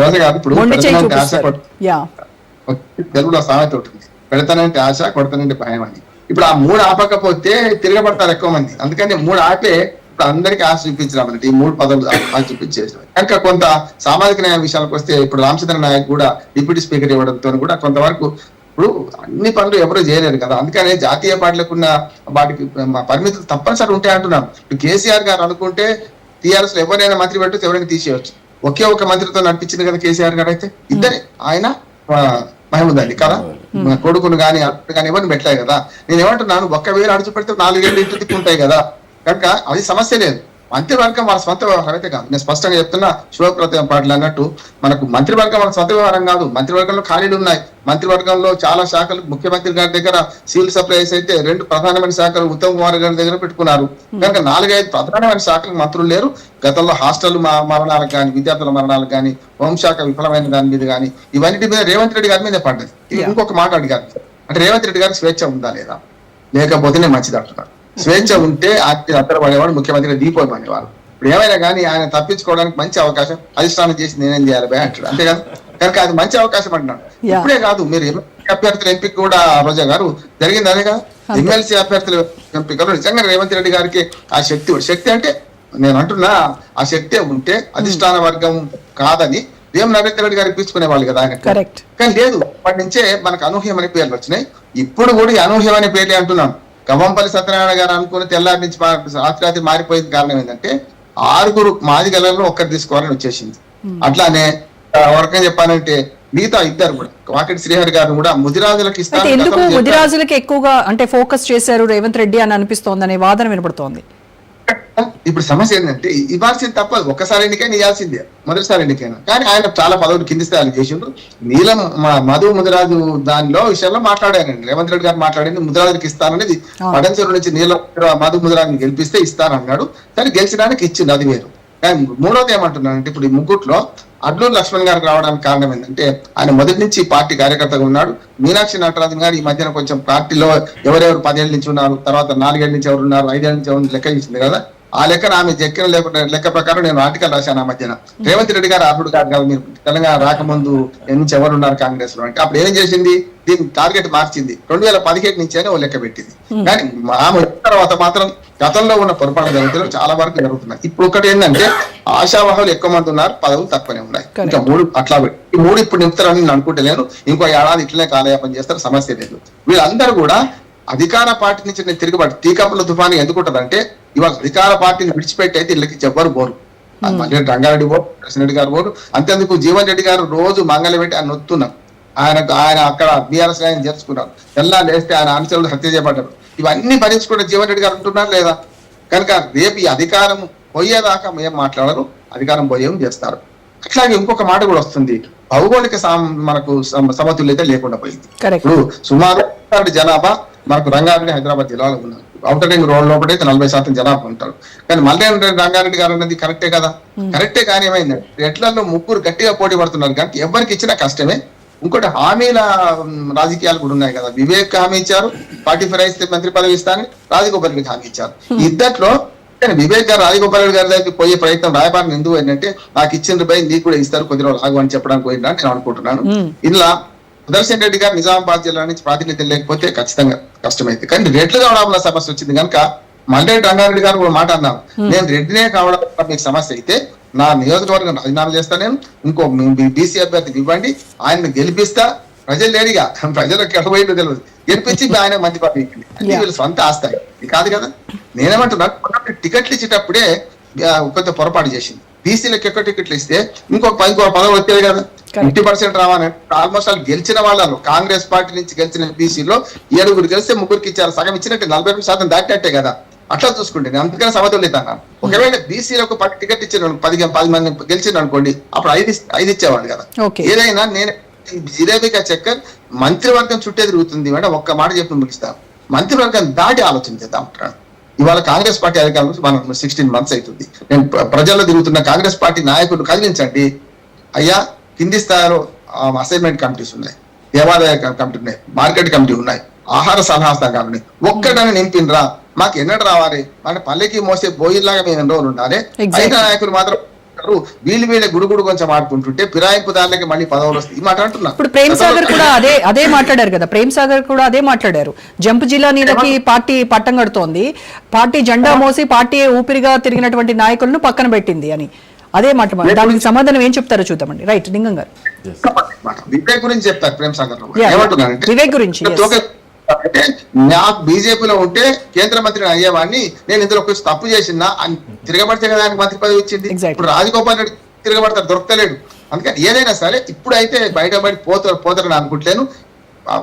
రోజు కాదు ఇప్పుడు మొండి చేయి పెడతానంటే ఆశ చూపిస్తారు. యా తెలుగులో సామెత ఉంటుంది, పెడతానంటే ఆశ కొడతానంటే భయం అని. ఇప్పుడు ఆ 3 ఆపకపోతే తిరగబడతారు ఎక్కువ మంది. అందుకని 3 ఆపే ఇప్పుడు అందరికీ ఆశ చూపించడం ఈ 3 పదవులు ఆశ చూపించేసారు. కనుక కొంత సామాజిక న్యాయ విషయాలకు వస్తే ఇప్పుడు రామచంద్ర నాయక్ కూడా డిప్యూటీ స్పీకర్ ఇవ్వడంతో కూడా కొంతవరకు ఇప్పుడు అన్ని పనులు ఎవరు చేయలేరు కదా. అందుకనే జాతీయ పార్టీలకు ఉన్న వాటికి పరిమితులు తప్పనిసరి ఉంటాయి అంటున్నాను. ఇప్పుడు కేసీఆర్ గారు అనుకుంటే టీఆర్ఎస్ లో ఎవరైనా మంత్రి పెట్టు, ఎవరైనా తీసేయచ్చు. ఒకే ఒక మంత్రితో నడిపించింది కదా కేసీఆర్ గారు. అయితే ఇద్దరే, ఆయన మహమూద్ అలీ కదా, కొడుకును కానీ అల్లుడు కానీ ఎవరిని పెట్టలేదు కదా. నేను ఏమంటున్నాను, 1000 అడుచు పెడితే 4 ఏళ్ళు ఇంటి తిప్పుంటాయి కదా. కనుక అది సమస్య లేదు. మంత్రివర్గం వాళ్ళ సొంత వ్యవహారం అయితే కాదు. నేను స్పష్టంగా చెప్తున్నా, శివప్రతాప్ పాటిల్ అన్నట్టు మనకు మంత్రివర్గం వాళ్ళ సొంత వ్యవహారం కాదు. మంత్రివర్గంలో ఖాళీలు ఉన్నాయి. మంత్రివర్గంలో చాలా శాఖలు ముఖ్యమంత్రి గారి దగ్గర సివిల్ సప్లైస్ అయితే 2 ప్రధానమైన శాఖలు ఉత్తమ్ కుమార్ గారి దగ్గర పెట్టుకున్నారు. కనుక 4-5 ప్రధానమైన శాఖలకు మంత్రులు లేరు. గతంలో హాస్టల్ మరణాలకు కానీ, విద్యార్థుల మరణాలకు కానీ, హోంశాఖ విఫలమైన దాని మీద కానీ, ఇవన్నిటి మీద రేవంత్ రెడ్డి గారి మీద పడ్డది. ఇంకొక మాట అడిగారు, అంటే రేవంత్ రెడ్డి గారికి స్వేచ్ఛ ఉందా లేదా, లేకపోతేనే మంచిది అంటున్నారు. స్వేచ్ఛ ఉంటే అత్తర పడేవాడు, ముఖ్యమంత్రిగా దిగిపోయి పడేవారు. ఇప్పుడు ఏమైనా కానీ ఆయన తప్పించుకోవడానికి మంచి అవకాశం, అధిష్టానం చేసి నేనేం చేయాలి భయ అంటాడు, అంతే కదా. కనుక అది మంచి అవకాశం అంటున్నాడు. ఇప్పుడే కాదు, మీరు అభ్యర్థుల ఎంపిక కూడా రోజా గారు జరిగింది అదే కదా. ఎమ్మెల్సీ అభ్యర్థుల ఎంపికలు నిజంగా రేవంత్ రెడ్డి గారికి ఆ శక్తి అంటే నేను అంటున్నా, ఆ శక్తే ఉంటే అధిష్టాన వర్గం కాదని వేం నరేంద్ర రెడ్డి గారికి తీసుకునే వాళ్ళు కదా ఆయన. కానీ లేదు, అప్పటి నుంచే మనకు అనూహ్యమైన పేర్లు వచ్చినాయి. ఇప్పుడు కూడా ఈ అనూహ్యమైన పేర్లే అంటున్నాం. గవ్వంపల్లి సత్యనారాయణ గారు అనుకుని తెల్లారి నుంచి రాత్రి మారిపోయింది. కారణం ఏంటంటే 6 మాదిగలలో ఒక్కరు తీసుకోవాలని వచ్చేసింది. అట్లానే వర్గం చెప్పాలంటే మిగతా 2 కూడా, వాకిటి శ్రీహరి గారు కూడా ముదిరాజులకు ఇస్తారు. ఎందుకు ముదిరాజులకు ఎక్కువగా అంటే ఫోకస్ చేశారు రేవంత్ రెడ్డి అని అనిపిస్తోందనే వాదన వినపడుతోంది. ఇప్పుడు సమస్య ఏంటంటే ఇవ్వాల్సింది తప్పదు. ఒక్కసారి ఎన్నికైనా ఇవ్వాల్సిందే, మొదటిసారి ఎన్నికైనా. కానీ ఆయన చాలా పదవులు కింది స్థాయిలు చేసిండు. నీలం మధు ముదిరాజు దానిలో విషయంలో మాట్లాడారండి రేవంత్ రెడ్డి గారు. మాట్లాడింది ముదిరాజులకు ఇస్తాననేది, పడంచెరు నుంచి నీలం మధు ముదిరాజుని గెలిపిస్తే ఇస్తానన్నాడు. సరే గెలిచడానికి ఇచ్చింది, అది వేరు. కానీ 3వది ఏమంటున్నానంటే, ఇప్పుడు ఈ ముగ్గుట్లో అడ్లూరు లక్ష్మణ్ గారికి రావడానికి కారణం ఏంటంటే ఆయన మొదటి నుంచి పార్టీ కార్యకర్తగా ఉన్నాడు. మీనాక్షి నటరాజన్ గారు ఈ మధ్యన కొంచెం పార్టీలో ఎవరెవరు 10 ఏళ్ళ నుంచి ఉన్నారు, తర్వాత 4 ఏళ్ళ నుంచి ఎవరు ఉన్నారు, 5 ఏళ్ళ నుంచి ఎవరు లెక్క ఇచ్చింది కదా. ఆ లెక్కన ఆమె జక్కిన లేకుండా లెక్క ప్రకారం నేను ఆర్టికల్ రాశాను ఆ మధ్యన. రేవంత్ రెడ్డి గారు అర్హుడు కాదు కదా, మీరు తెలంగాణ రాకముందు నుంచి ఎవరున్నారు కాంగ్రెస్ లో అంటే, అప్పుడు ఏం చేసింది, దీన్ని టార్గెట్ మార్చింది. 2017 నుంచే ఓ లెక్క పెట్టింది. కానీ ఆమె తర్వాత మాత్రం గతంలో ఉన్న పొరపాటు జరుగుతున్నాయి, చాలా వరకు జరుగుతున్నాయి. ఇప్పుడు ఒకటి ఏంటంటే ఆశావాహులు ఎక్కువ మంది ఉన్నారు, పదవులు తక్కువనే ఉన్నాయి. ఇంకా 3 అట్లా ఈ 3 ఇప్పుడు నింపుతారని నేను అనుకుంటలేను. ఇంకో ఏడాది ఇట్లనే కాలయాపన చేస్తారు, సమస్య లేదు. వీళ్ళందరూ కూడా అధికార పార్టీ నుంచి నేను తిరుగుబాటు టీకప్పుల తుఫాను ఎందుకు ఉంటదంటే, ఇవాళ అధికార పార్టీని విడిచిపెట్టి అయితే ఇళ్ళకి ఎవ్వరు పోరు. మళ్ళీ రంగారెడ్డి పోరు, కృష్ణరెడ్డి గారు పోరు. అంతేందుకు జీవన్ రెడ్డి గారు రోజు మంగళ పెట్టి ఆయన నొత్తున్నాం. ఆయన అక్కడ బీఆర్ఎస్ ఆయన చేర్చుకున్నారు. ఎలా లేస్తే ఆయన అనుచరులు హత్య చేయబడ్డారు. ఇవన్నీ భరించుకుంటే జీవన్ రెడ్డి గారు ఉంటున్నారు లేదా. కనుక రేపు ఈ అధికారం పోయేదాకా ఏం మాట్లాడరు, అధికారం పోయేం చేస్తారు. అట్లాగే ఇంకొక మాట కూడా వస్తుంది, భౌగోళిక మనకు సమతుల్యత లేకుండా పోయింది. ఇప్పుడు సుమారు జనాభా మనకు రంగారెడ్డి హైదరాబాద్ జిల్లాలో ఉన్నారు. ఔటర్ రింగ్ రోడ్ లోపల అయితే 40% జనాభా ఉంటారు. కానీ మళ్ళీ రంగారెడ్డి గారు అనేది కరెక్టే కదా. కరెక్టే. కానీ ఏమైందంటే ఎట్లలో 3 గట్టిగా పోటీ పడుతున్నారు. కానీ ఎవరికి ఇచ్చినా కష్టమే. ఇంకోటి హామీల రాజకీయాలు కూడా ఉన్నాయి కదా. వివేక్ హామీ ఇచ్చారు, 45 ఇస్తే మంత్రి పదవి ఇస్తానని రాజగోపాల్ రెడ్డికి హామీ ఇచ్చారు. ఇద్దట్లో వివేక్ గారు రాజగోపాల్ రెడ్డి గారి దగ్గరికి పోయే ప్రయత్నం రాయబారం ఎందుకు ఏంటంటే, నాకు ఇచ్చిన రూపాయి నీకు కూడా ఇస్తారు, కొద్ది రోజులు ఆగు అని చెప్పడానికి పోయినా నేను అనుకుంటున్నాను. ఇలా సుదర్శన్ రెడ్డి గారు నిజామాబాద్ జిల్లా నుంచి ప్రాతినిధ్యం లేకపోతే ఖచ్చితంగా కష్టమైంది. కానీ రెడ్లు కావడంలో సమస్య వచ్చింది కనుక మళ్ళీ రంగారెడ్డి గారు కూడా మాట అన్నారు, నేను రెడ్డినే కావడం మీకు సమస్య అయితే నా నియోజకవర్గం రాజీనామా చేస్తా, నేను ఇంకో బీసీ అభ్యర్థిని ఇవ్వండి, ఆయన్ని గెలిపిస్తా. ప్రజలు లేడిగా, ప్రజలకు ఎడబోయిందో తెలియదు, గెలిపించి ఆయన మంచి పదవి ఇవ్వండి అంటే వీళ్ళు సొంత ఆస్తాయి కాదు కదా. నేనేమంటున్నా, టికెట్లు ఇచ్చేటప్పుడే కొంత పొరపాటు చేసింది. బీసీలకు ఎక్కువ టికెట్లు ఇస్తే ఇంకో 10 పదవులు వచ్చేది కదా. 50% రావాలని ఆల్మోస్ట్ వాళ్ళు గెలిచిన వాళ్ళలో కాంగ్రెస్ పార్టీ నుంచి గెలిచిన బీసీలో 7 గెలిస్తే 3 ఇచ్చారు. సగం ఇచ్చినట్టు 42% దాటినట్టే కదా. అట్లా చూసుకుంటే అందుకని సమతుల్యత అన్నాను. ఒకవేళ బీసీలకు 10 టికెట్ ఇచ్చిన 10 మంది గెలిచిన అనుకోండి, అప్పుడు 5 ఇచ్చేవాళ్ళు కదా. ఏదైనా నేను జిలేబీగా చక్కర్ మంత్రివర్గం చుట్టే తిరుగుతుంది అంటే ఒక్క మాట చెప్పి ముగిస్తాను, మంత్రివర్గం దాటి ఆలోచన చేద్దాం అంటున్నాను. ఇవాళ కాంగ్రెస్ పార్టీ అధికారం మనం 16 months అవుతుంది. నేను ప్రజల్లో తిరుగుతున్న కాంగ్రెస్ పార్టీ నాయకులు కదిలించండి అయ్యా. కింది స్థాయిలో అసైన్మెంట్ కమిటీస్ ఉన్నాయి, దేవాదాయ కమిటీ ఉన్నాయి, మార్కెట్ కమిటీ ఉన్నాయి, ఆహార సలహా సంఘాలు ఉన్నాయి. ఒక్కడని నింపినరా, మాకు ఎన్నడు రావాలి, మన పల్లెకి మోసే బోయిల్లాగా మేము ఎన్ని రోజులు ఉండాలి. అయిన నాయకులు మాత్రం వీళ్ళు వీళ్ళ గుడుగుడు కొంచెం ఆడుకుంటుంటే ఫిరాయింపు దానికి మళ్ళీ పదవులు వస్తాయి. ఈ మాట అంటున్నా. ఇప్పుడు ప్రేమ్ సాగర్ కూడా అదే మాట్లాడారు కదా, ప్రేమ్ సాగర్ కూడా అదే మాట్లాడారు. జంప్ జిల్లా నీళ్ళకి పార్టీ పట్టం కడుతోంది, పార్టీ జెండా మోసి పార్టీ ఊపిరిగా తిరిగినటువంటి నాయకులను పక్కన పెట్టింది అని అదే మాట. దానికి సమాధానం ఏం చెప్తారో చూద్దామండి. రైట్, లింగం గారు. వివేక్ గురించి చెప్తారు ప్రేమ్ సాగర్ ఏమంటున్నారంటే, వివేక్ గురించి అంటే నాకు బీజేపీలో ఉంటే కేంద్ర మంత్రిని అయ్యేవాడిని, నేను ఇందులో కొంచెం తప్పు చేసినా అని తిరగబడితే కదా ఆయనకు మంత్రి పదవి ఇచ్చింది. ఇప్పుడు రాజగోపాల్ రెడ్డి తిరగబడతారు, దొరకలేడు. అందుకని ఏదైనా సరే ఇప్పుడైతే బయటపడి పోతారని అనుకుంటలేను.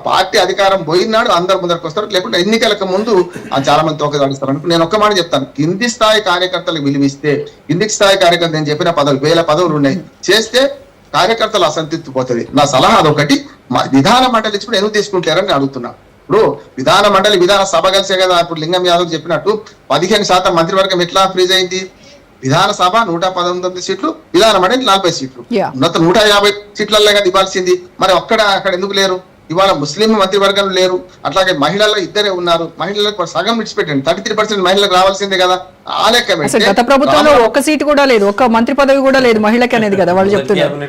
పార్టీ అధికారం పోయినాడు అందరు ముందరకు వస్తారు, లేకుంటే ఎన్నికలకు ముందు చాలా మంది తోకదాడిస్తారు అనుకో. నేను ఒక్క మాట చెప్తాను, కింది స్థాయి కార్యకర్తలకు విలువిస్తే, కింది స్థాయి కార్యకర్తలు నేను చెప్పిన పదవులు 1000 పదవులు ఉన్నాయి చేస్తే కార్యకర్తలు అసంతృప్తి పోతుంది. నా సలహా అదొకటి. విధాన మండలి ఇప్పుడు ఎందుకు తీసుకుంటారని అడుగుతున్నా. ఇప్పుడు విధాన మండలి విధాన సభ కలిసే కదా. ఇప్పుడు లింగం యాదవ్ చెప్పినట్టు 15% మంత్రివర్గం ఎట్లా ఫ్రీజ్ అయింది? విధానసభ 119 సీట్లు, విధాన మండలి 40 సీట్లు, మొత్తం 150 సీట్లల్లో కదా ఇవ్వాల్సింది. మరి అక్కడ ఎందుకు లేరు? ఇవాళ ముస్లిం మంత్రివర్గం లేరు, అట్లాగే మహిళల్లో ఇద్దరే ఉన్నారు. మహిళలకు సగం విడిచిపెట్టండి, 33% మహిళలకు రావాల్సిందే కదా. ఆ లెక్క గత ప్రభుత్వంలో ఒక్క సీటు కూడా లేదు, ఒక్క మంత్రి పదవి కూడా లేదు మహిళకి అనేది కదా వాళ్ళు చెప్తున్నారు.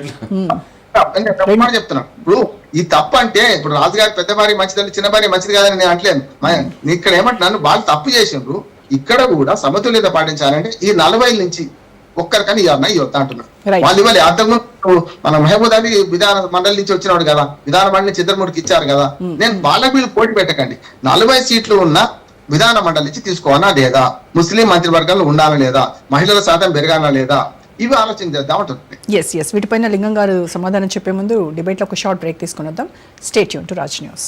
చెప్తున్నా. ఇప్పుడు ఈ తప్పు అంటే ఇప్పుడు రాజుగారి పెద్ద భార్య మంచిదని చిన్న భార్య మంచిది కాదని నేను అంటలేను. ఇక్కడ ఏమంటున్నాను, వాళ్ళు తప్పు చేసిండ్రు. ఇక్కడ కూడా సమతుల్యత పాటించాలంటే ఈ 40 నుంచి ఒక్కరికని ఇవ్వద్దు అంటున్నారు. వాళ్ళు ఇవ్వాలి. అంతకుముందు మన మహబూద్ అలీ విధాన మండలి నుంచి వచ్చినాడు కదా, విధాన మండలి నుంచి 2-3కి ఇచ్చారు కదా. నేను వాళ్ళకి వీళ్ళు పోటీ పెట్టకండి. 40 సీట్లు ఉన్న విధాన మండలి నుంచి తీసుకోవాలా లేదా, ముస్లిం మంత్రివర్గంలో ఉండాలా లేదా, మహిళల శాతం పెరగాలా లేదా, ఇవి ఆలోచన చేద్దాం అంటుంది. ఎస్ వీటిపైన లింగం గారు సమాధానం చెప్పే ముందు డిబేట్లో ఒక షార్ట్ బ్రేక్ తీసుకుని వద్దాం. Stay tune to Raj news.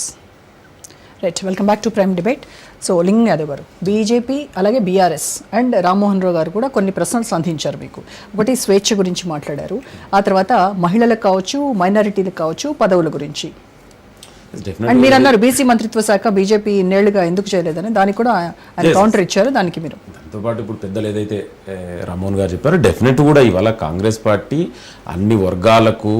Right, welcome back to prime debate. So లింగం యాదవ్ గారు, బీజేపీ అలాగే బీఆర్ఎస్ అండ్ రామ్మోహన్ రావు గారు కూడా కొన్ని ప్రశ్నలు సంధించారు మీకు. ఒకటి స్వేచ్ఛ గురించి మాట్లాడారు, ఆ తర్వాత మహిళలకు కావచ్చు, మైనారిటీలకు కావచ్చు, పదవుల గురించి. అండ్ మీరు అన్నారు బీసీ మంత్రిత్వ శాఖ బీజేపీ ఇన్నేళ్లుగా ఎందుకు చేయలేదని, దానికి కూడా ఆయన కౌంటర్ ఇచ్చారు. దానికి మీరు దాంతోపాటు ఇప్పుడు పెద్దలు ఏదైతే రామ్మోహన్ గారు చెప్పారో, డెఫినెట్ కూడా ఇవాళ కాంగ్రెస్ పార్టీ అన్ని వర్గాలకు,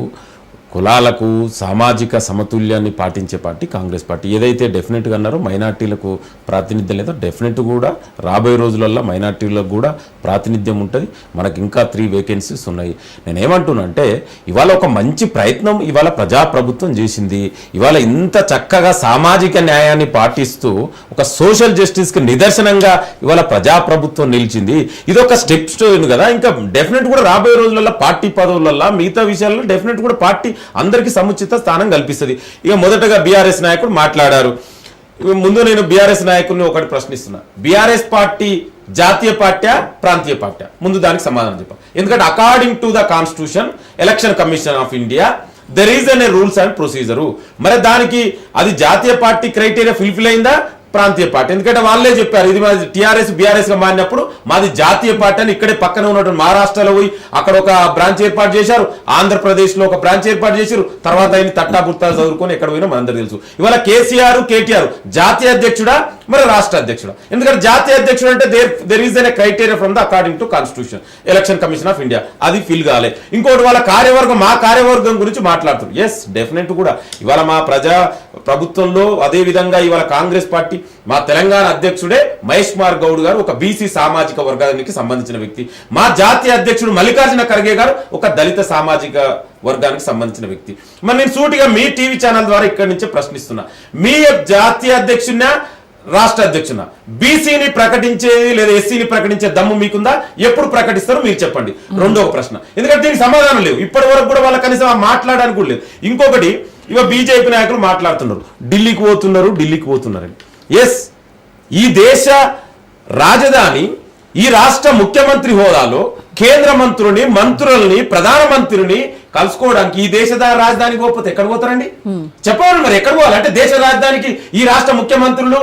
కులాలకు సామాజిక సమతుల్యాన్ని పాటించే పార్టీ కాంగ్రెస్ పార్టీ. ఏదైతే డెఫినెట్గా అన్నారో మైనార్టీలకు ప్రాతినిధ్యం లేదో, డెఫినెట్ కూడా రాబోయే రోజులలో మైనార్టీలకు కూడా ప్రాతినిధ్యం ఉంటుంది. మనకి ఇంకా 3 వేకెన్సీస్ ఉన్నాయి. నేనేమంటున్నా అంటే, ఇవాళ ఒక మంచి ప్రయత్నం ఇవాళ ప్రజాప్రభుత్వం చేసింది. ఇవాళ ఇంత చక్కగా సామాజిక న్యాయాన్ని పాటిస్తూ ఒక సోషల్ జస్టిస్కి నిదర్శనంగా ఇవాళ ప్రజాప్రభుత్వం నిలిచింది. ఇది ఒక స్టెప్ స్టోన్ కదా. ఇంకా డెఫినెట్ కూడా రాబోయే రోజులలో పార్టీ పదవులలో మిగతా విషయాల్లో డెఫినెట్ కూడా పార్టీ అందరికీ సముచిత స్థానం కల్పిస్తుంది. ఇక మొదటగా బీఆర్ఎస్ నాయకుడు మాట్లాడారు. ముందు నేను బీఆర్ఎస్ నాయకుడిని ఒకటి ప్రశ్నిస్తున్నా, బీఆర్ఎస్ పార్టీ జాతీయ పార్టీ ప్రాంతీయ పార్టీ? ముందు దానికి సమాధానం చెప్పాలి. ఎందుకంటే according to the constitution, election commission of India, there is an rules and procedure. మరి దానికి అది జాతీయ పార్టీ క్రైటీరియా ఫుల్ఫిల్ అయిందా, ప్రాంతీయ పార్టీ? ఎందుకంటే వాళ్ళే చెప్పారు, ఇది మాది టీఆర్ఎస్ బీఆర్ఎస్ గా మారినప్పుడు మాది జాతీయ పార్టీ అని. ఇక్కడే పక్కన ఉన్నటువంటి మహారాష్ట్రలో పోయి అక్కడ ఒక బ్రాంచ్ ఏర్పాటు చేశారు, ఆంధ్రప్రదేశ్ లో ఒక బ్రాంచ్ ఏర్పాటు చేశారు. తర్వాత ఆయన తట్టా బుట్టాలు చదువుకొని ఎక్కడ పోయినా మనందరూ తెలుసు. ఇవాళ కేసీఆర్ కేటీఆర్ జాతీయ అధ్యక్షుడా మరి రాష్ట్ర అధ్యక్షుడా? ఎందుకంటే జాతీయ అధ్యక్షుడు అంటే there is an criteria from the according to constitution, election commission of India, అది ఫిల్ కాలే. ఇంకోటి వాళ్ళ కార్యవర్గం, మా కార్యవర్గం గురించి మాట్లాడుతారు. ఎస్ డెఫినెట్ కూడా ఇవాళ మా ప్రజా ప్రభుత్వంలో అదే విధంగా ఇవాళ కాంగ్రెస్ పార్టీ, మా తెలంగాణ అధ్యక్షుడే మహేష్ కుమార్ గౌడ్ గారు ఒక బీసీ సామాజిక వర్గానికి సంబంధించిన వ్యక్తి. మా జాతీయ అధ్యక్షుడు మల్లికార్జున ఖర్గే గారు ఒక దళిత సామాజిక వర్గానికి సంబంధించిన వ్యక్తి. మరి నేను సూటిగా మీ టీవీ ఛానల్ ద్వారా ఇక్కడి నుంచే ప్రశ్నిస్తున్నా, మీ జాతీయ అధ్యక్షుడినా రాష్ట్ర అధ్యక్షున బీసీని ప్రకటించేది లేదా ఎస్సీని ప్రకటించే దమ్ము మీకుందా? ఎప్పుడు ప్రకటిస్తారో మీరు చెప్పండి. రెండవ ప్రశ్న, ఎందుకంటే దీనికి సమాధానం లేవు ఇప్పటి వరకు కూడా, వాళ్ళ కనీసం మాట్లాడడానికి కూడా లేదు. ఇంకొకటి, ఇవ బీజేపీ నాయకులు మాట్లాడుతున్నారు ఢిల్లీకి పోతున్నారని. ఎస్, ఈ దేశ రాజధాని, ఈ రాష్ట్ర ముఖ్యమంత్రి హోదాలో కేంద్ర మంత్రుల్ని ప్రధానమంత్రిని కలుసుకోవడానికి ఈ దేశ రాజధానికి పోతే ఎక్కడ పోతారండి? చెప్పండి మరి, ఎక్కడ పోవాలి? అంటే దేశ రాజధానికి ఈ రాష్ట్ర ముఖ్యమంత్రులు,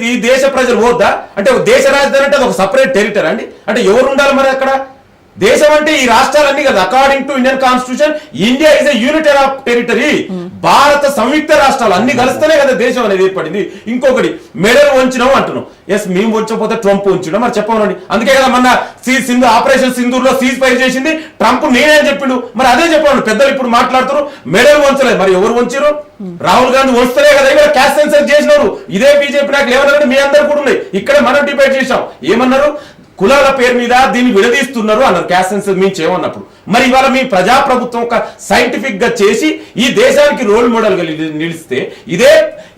ఈ దేశ ప్రజలు పోద్దా? అంటే దేశ రాజధాని అంటే అది ఒక సపరేట్ టెరిటరీ అండి? అంటే ఎవరు ఉండాలి మరి అక్కడ? దేశం అంటే ఈ రాష్ట్రాలన్నీ కదా. According to Indian constitution, India is a unity of territory. భారత సంయుక్త రాష్ట్రాలు అన్ని కలిస్తేనే కదా దేశం అనేది ఏర్పడింది. ఇంకొకటి, మెడల్ వంచినాం అంటున్నాం. ఎస్, మేము వంచకపోతే ట్రంప్ వంచడం మరి చెప్పమనండి. అందుకే కదా మొన్న ఆపరేషన్ సింధూర్లో సీజ్ ఫైర్ చేసింది ట్రంప్, నేనే చెప్పిండు. మరి అదే చెప్పండి, పెద్దలు ఇప్పుడు మాట్లాడుతారు మెడల్ వంచలేదు. మరి ఎవరు వంచారు? రాహుల్ గాంధీ వస్తేనే కదా ఇక్కడ క్యాస్ట్ సెన్సర్ చేసినారు. ఇదే బీజేపీ నాయకులు ఏమన్నారంటే మీ అందరు కూడా ఉన్నాయి, ఇక్కడ మనం డిబేట్ చేసాం. ఏమన్నారు? కులాల పేరు మీద దీన్ని విడదీస్తున్నారు అన్నారు క్యాస్ట్ సెన్సస్ మేము చేయమన్నప్పుడు. మరి ఇవాళ మీ ప్రజాప్రభుత్వం ఒక సైంటిఫిక్ గా చేసి ఈ దేశానికి రోల్ మోడల్ గా నిలిస్తే ఇదే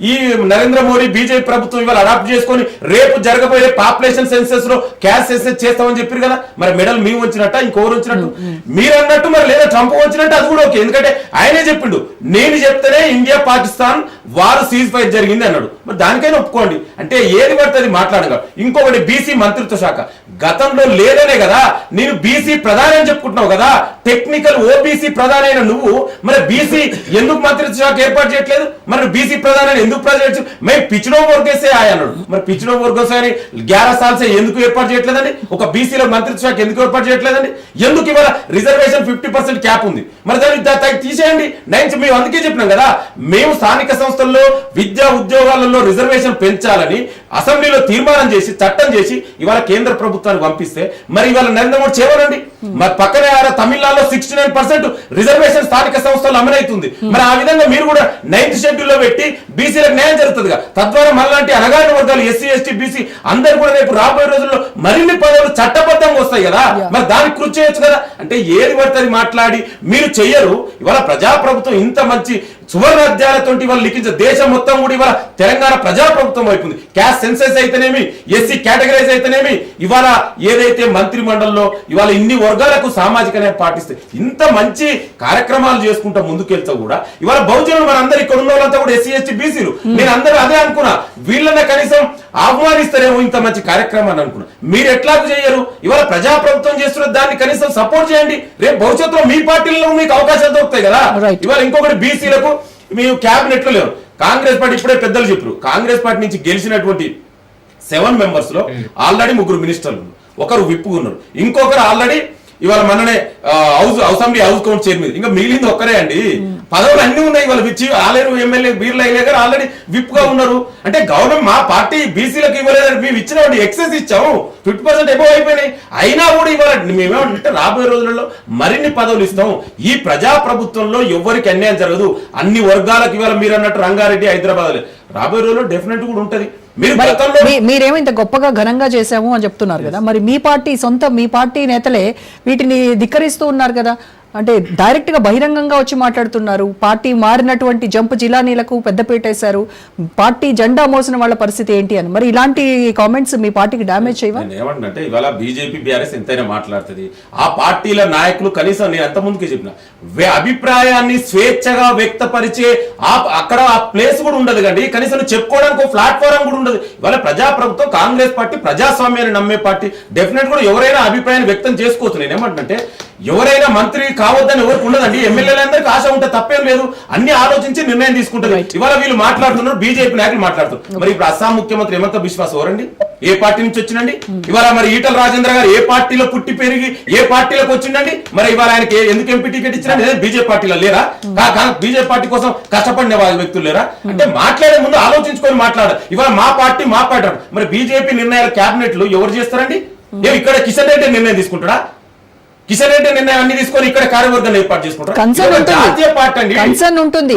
ఈ నరేంద్ర మోడీ బీజేపీ ప్రభుత్వం ఇవాళ అడాప్ట్ చేసుకొని రేపు జరగబోయే పాపులేషన్ సెన్సెస్ లో క్యాస్ట్ సెన్సెస్ చేస్తామని చెప్పారు కదా. మరి మెడల్ మేము వచ్చినట్ట ఇంకోరు వచ్చినట్టు మీరు అన్నట్టు మరి లేదా ట్రంప్ వచ్చినట్టు అది కూడా ఓకే. ఎందుకంటే ఆయనే చెప్పిండు నేను చెప్తేనే ఇండియా పాకిస్తాన్ వారు సీజ్ ఫైర్ జరిగింది అన్నాడు. మరి దానికైనా ఒప్పుకోండి. అంటే ఏది పడుతుంది మాట్లాడగా. ఇంకొకటి బీసీ మంత్రిత్వ శాఖ గతంలో లేదనే కదా నేను బీసీ ప్రధాని అని చెప్పుకుంటున్నావు కదా. టెక్నికల్ ఓబీసీ ప్రధాని అయిన నువ్వు మరి బీసీ ఎందుకు మంత్రిత్వ శాఖ ఏర్పాటు చేయట్లేదు? మరి బీసీ ప్రధాని ఎందుకు ప్రజలు మేము పిछड़ों वर्ग से आए అన్నాడు. మరి పిछड़ों वर्ग से 11 साल से ఎందుకు ఏర్పాటు చేయట్లేదండి? ఒక బీసీలో మంత్రిత్వ శాఖ ఎందుకు ఏర్పాటు చేయట్లేదండి? ఎందుకు ఇవాళ రిజర్వేషన్ 50% క్యాప్ ఉంది? మరి దాన్ని తీసేయండి. మేము అందుకే చెప్పినాం కదా మేము స్థానిక సంస్థల్లో విద్యా ఉద్యోగాలలో రిజర్వేషన్ పెంచాలని అసెంబ్లీలో తీర్మానం చేసి చట్టం చేసి ఇవాళ కేంద్ర ప్రభుత్వానికి పంపిస్తే మరి ఇవాళ నరేంద్ర మోడీ చేయమనండి. మరి పక్కనే తమిళనాడులో 69% రిజర్వేషన్ స్థానిక సంస్థలు అమలవుతుంది. మరి ఆ విధంగా మీరు కూడా 9th షెడ్యూల్ లో పెట్టి బీసీలకు న్యాయం జరుగుతుందిగా. తద్వారా మళ్ళీ అణగారిన వర్గాలు ఎస్సీ ఎస్టీ బీసీ అందరు కూడా రేపు రాబోయే రోజుల్లో మరిన్ని పదవులు చట్టబద్ధంగా వస్తాయి కదా. మరి దానికి కృషి చేయొచ్చు కదా. అంటే ఏది పడుతుంది మాట్లాడి మీరు చెయ్యరు. ఇవాళ ప్రజాప్రభుత్వం ఇంత మంచి సువర్ణ అధ్యాయాలతో ఇవాళ లిఖించే దేశం మొత్తం కూడా ఇవాళ తెలంగాణ ప్రజాప్రభుత్వం అయిపోయింది. క్యాస్ట్ సెన్సెస్ అయితేనేమి ఎస్సీ కేటగిరైజ్ అయితేనేమి ఇవాళ ఏదైతే మంత్రి మండలిలో ఇవాళ ఇన్ని వర్గాలకు సామాజిక న్యాయం పాటిస్తే ఇంత మంచి కార్యక్రమాలు చేసుకుంటా ముందుకెళ్తా కూడా ఇవాళ బహుజనులు మన అందరు ఇక్కడ ఉన్న వాళ్ళంతా కూడా ఎస్సీ ఎస్టీ బీసీలు నేను అందరూ అదే అనుకున్నా. వీళ్ళనే కనీసం ఆహ్వానిస్తారేమో ఇంత మంచి కార్యక్రమాన్ని అనుకున్నా. మీరు ఎట్లాగూ చేయరు. ఇవాళ ప్రజాప్రభుత్వం చేస్తున్న దాన్ని కనీసం సపోర్ట్ చేయండి. రేపు భవిష్యత్తులో మీ పార్టీలలో మీకు అవకాశాలు దొరుకుతాయి కదా. ఇవాళ ఇంకొకటి బీసీలకు మేము క్యాబినెట్ లో లేవు. కాంగ్రెస్ పార్టీ ఇప్పుడే పెద్దలు చెప్పారు. కాంగ్రెస్ పార్టీ నుంచి గెలిచినటువంటి 7 మెంబర్స్ లో ఆల్రెడీ 3 మినిస్టర్లు, ఒకరు విప్పు ఉన్నారు, ఇంకొకరు ఆల్రెడీ ఇవాళ మననే అసెంబ్లీ హౌస్ కౌంట్ చైర్మన్, ఇంకా మిగిలింది ఒక్కరే అండి. పదవులు అన్ని ఉన్నాయి. ఇవాళ ఆలేరు ఎమ్మెల్యే బీర్లా గారు ఆల్రెడీ విప్ గా ఉన్నారు. అంటే గవర్నమెంట్ మా పార్టీ బీసీలకు ఇవ్వలేదని మేము ఇచ్చినామండి, ఎక్సెస్ ఇచ్చాము, 50% ఎబో అయిపోయినాయి. అయినా కూడా ఇవాళ మేమేమంటే రాబోయే రోజులలో మరిన్ని పదవులు ఇస్తాము. ఈ ప్రజా ప్రభుత్వంలో ఎవరికి అన్యాయం జరగదు. అన్ని వర్గాలకు ఇవాళ మీరు అన్నట్టు రంగారెడ్డి హైదరాబాద్ రాబోయే రోజుల్లో డెఫినెట్ కూడా ఉంటది. మీరేమో ఇంత గొప్పగా ఘనంగా చేశాము అని చెప్తున్నారు కదా. మరి మీ పార్టీ నేతలే వీటిని ధిక్కరిస్తూ ఉన్నారు కదా. అంటే డైరెక్ట్ గా బహిరంగంగా వచ్చి మాట్లాడుతున్నారు. పార్టీ మారినటువంటి జంప్ జిలానీలకు పెద్దపీట వేశారు. పార్టీ జెండా మోసిన వాళ్ళ పరిస్థితి ఏంటి అని. మరి ఇలాంటి కామెంట్స్ మీ పార్టీకి డ్యామేజ్ చేయవా? ఏమంటే ఇవాళ బీజేపీ బీఆర్ఎస్ ఎంతైనా మాట్లాడుతుంది. ఆ పార్టీల నాయకులు కనీసం నేను అంత ముందుకే చెప్పిన అభిప్రాయాన్ని స్వేచ్ఛగా వ్యక్తపరిచే అక్కడ ఆ ప్లేస్ కూడా ఉండదు కండి. కనీసం చెప్పుకోవడానికి ఒక ప్లాట్ఫారం కూడా ఉండదు. ఇవాళ ప్రజాప్రభుత్వం కాంగ్రెస్ పార్టీ ప్రజాస్వామ్యాన్ని నమ్మే పార్టీ. డెఫినెట్ కూడా ఎవరైనా అభిప్రాయాన్ని వ్యక్తం చేసుకోవచ్చు. నేను ఏమంటే ఎవరైనా మంత్రి కావద్దని ఎవరికి ఉండదండి. ఎమ్మెల్యేలందరికీ ఆశ ఉంటే తప్పేం లేదు. అన్ని ఆలోచించి నిర్ణయం తీసుకుంటారు. ఇవాళ వీళ్ళు మాట్లాడుతున్నారు, బీజేపీ నాయకులు మాట్లాడుతున్నారు. మరి ఇప్పుడు అస్సాం ముఖ్యమంత్రి హిమంత బిశ్వాస్ ఎవరండి? ఏ పార్టీ నుంచి వచ్చిందండి? ఇవాళ మరి ఈటల రాజేంద్ర గారు ఏ పార్టీలో పుట్టి పెరిగి ఏ పార్టీలోకి వచ్చిందండి? మరి ఇవాళ ఆయనకి ఎందుకు ఎంపీ టికెట్ ఇచ్చినండి? బీజేపీ పార్టీలో లేరా? బీజేపీ పార్టీ కోసం కష్టపడిన వ్యక్తులు లేరా? అంటే మాట్లాడే ముందు ఆలోచించుకొని మాట్లాడారు. ఇవాళ మా పార్టీ మరి బీజేపీ నిర్ణయాలు క్యాబినెట్ లో ఎవరు చేస్తారండి? ఇక్కడ కిషన్ రెడ్డి నిర్ణయం తీసుకుంటాడా? కిషన్ రెడ్డి నిర్ణయం అన్ని తీసుకొని ఇక్కడ కార్యవర్గాన్ని ఏర్పాటు చేసుకుంటారు. జాతీయ పార్టీ అండి, కన్సర్న్ ఉంది.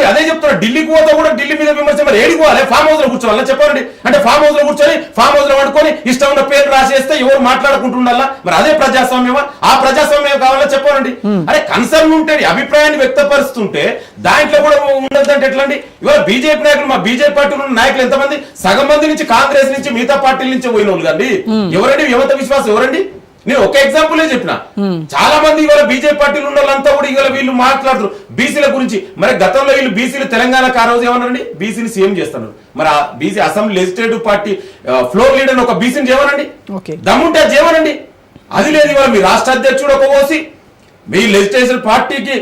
అదే చెప్తున్నా. ఢిల్లీకి పోతా కూడా ఢిల్లీ మీద విమర్శ. మరి ఏడికి పోవాలి? ఫామ్ హౌస్ లో కూర్చోవాలని చెప్పండి. అంటే ఫామ్ హౌస్ లో కూర్చొని ఫామ్ హౌస్ లో పడుకొని ఇష్టం ఉన్న పేర్లు రాసేస్తే ఎవరు మాట్లాడుకుంటుండాలా? మరి అదే ప్రజాస్వామ్యమా? ఆ ప్రజాస్వామ్యం కావాలని చెప్పండి. అరే కన్సర్న్ ఉంటే అభిప్రాయాన్ని వ్యక్తపరుస్తుంటే దాంట్లో కూడా ఉండదంటే ఎట్లండి? ఇవాళ బీజేపీ నాయకులు, మా బీజేపీ పార్టీ ఉన్న నాయకులు ఎంతమంది? సగం మంది నుంచి కాంగ్రెస్ నుంచి మిగతా పార్టీల నుంచి పోయిన వాళ్ళు కండి. ఎవరండి హిమంత బిశ్వాస్? ఎవరండి? నేను ఒక ఎగ్జాంపుల్ చెప్పిన. చాలా మంది ఇవాళ బీజేపీ పార్టీలు ఉన్న వాళ్ళంతా కూడా ఇవాళ వీళ్ళు మాట్లాడుతారు బీసీల గురించి. మరి గతంలో వీళ్ళు బీసీలు తెలంగాణకు ఆ రోజు ఏమన్నారండి? బీసీని సీఎం చేస్తున్నారు. మరి ఆ BC assembly legislative party floor leader ఒక బీసీని చేయమనండి, దమ్ముంటే అది చేయమనండి. అది లేదు. ఇవాళ మీ రాష్ట్ర అధ్యక్షుడు ఒక ఓసి, మీ లెజిస్లేటివ్ పార్టీకి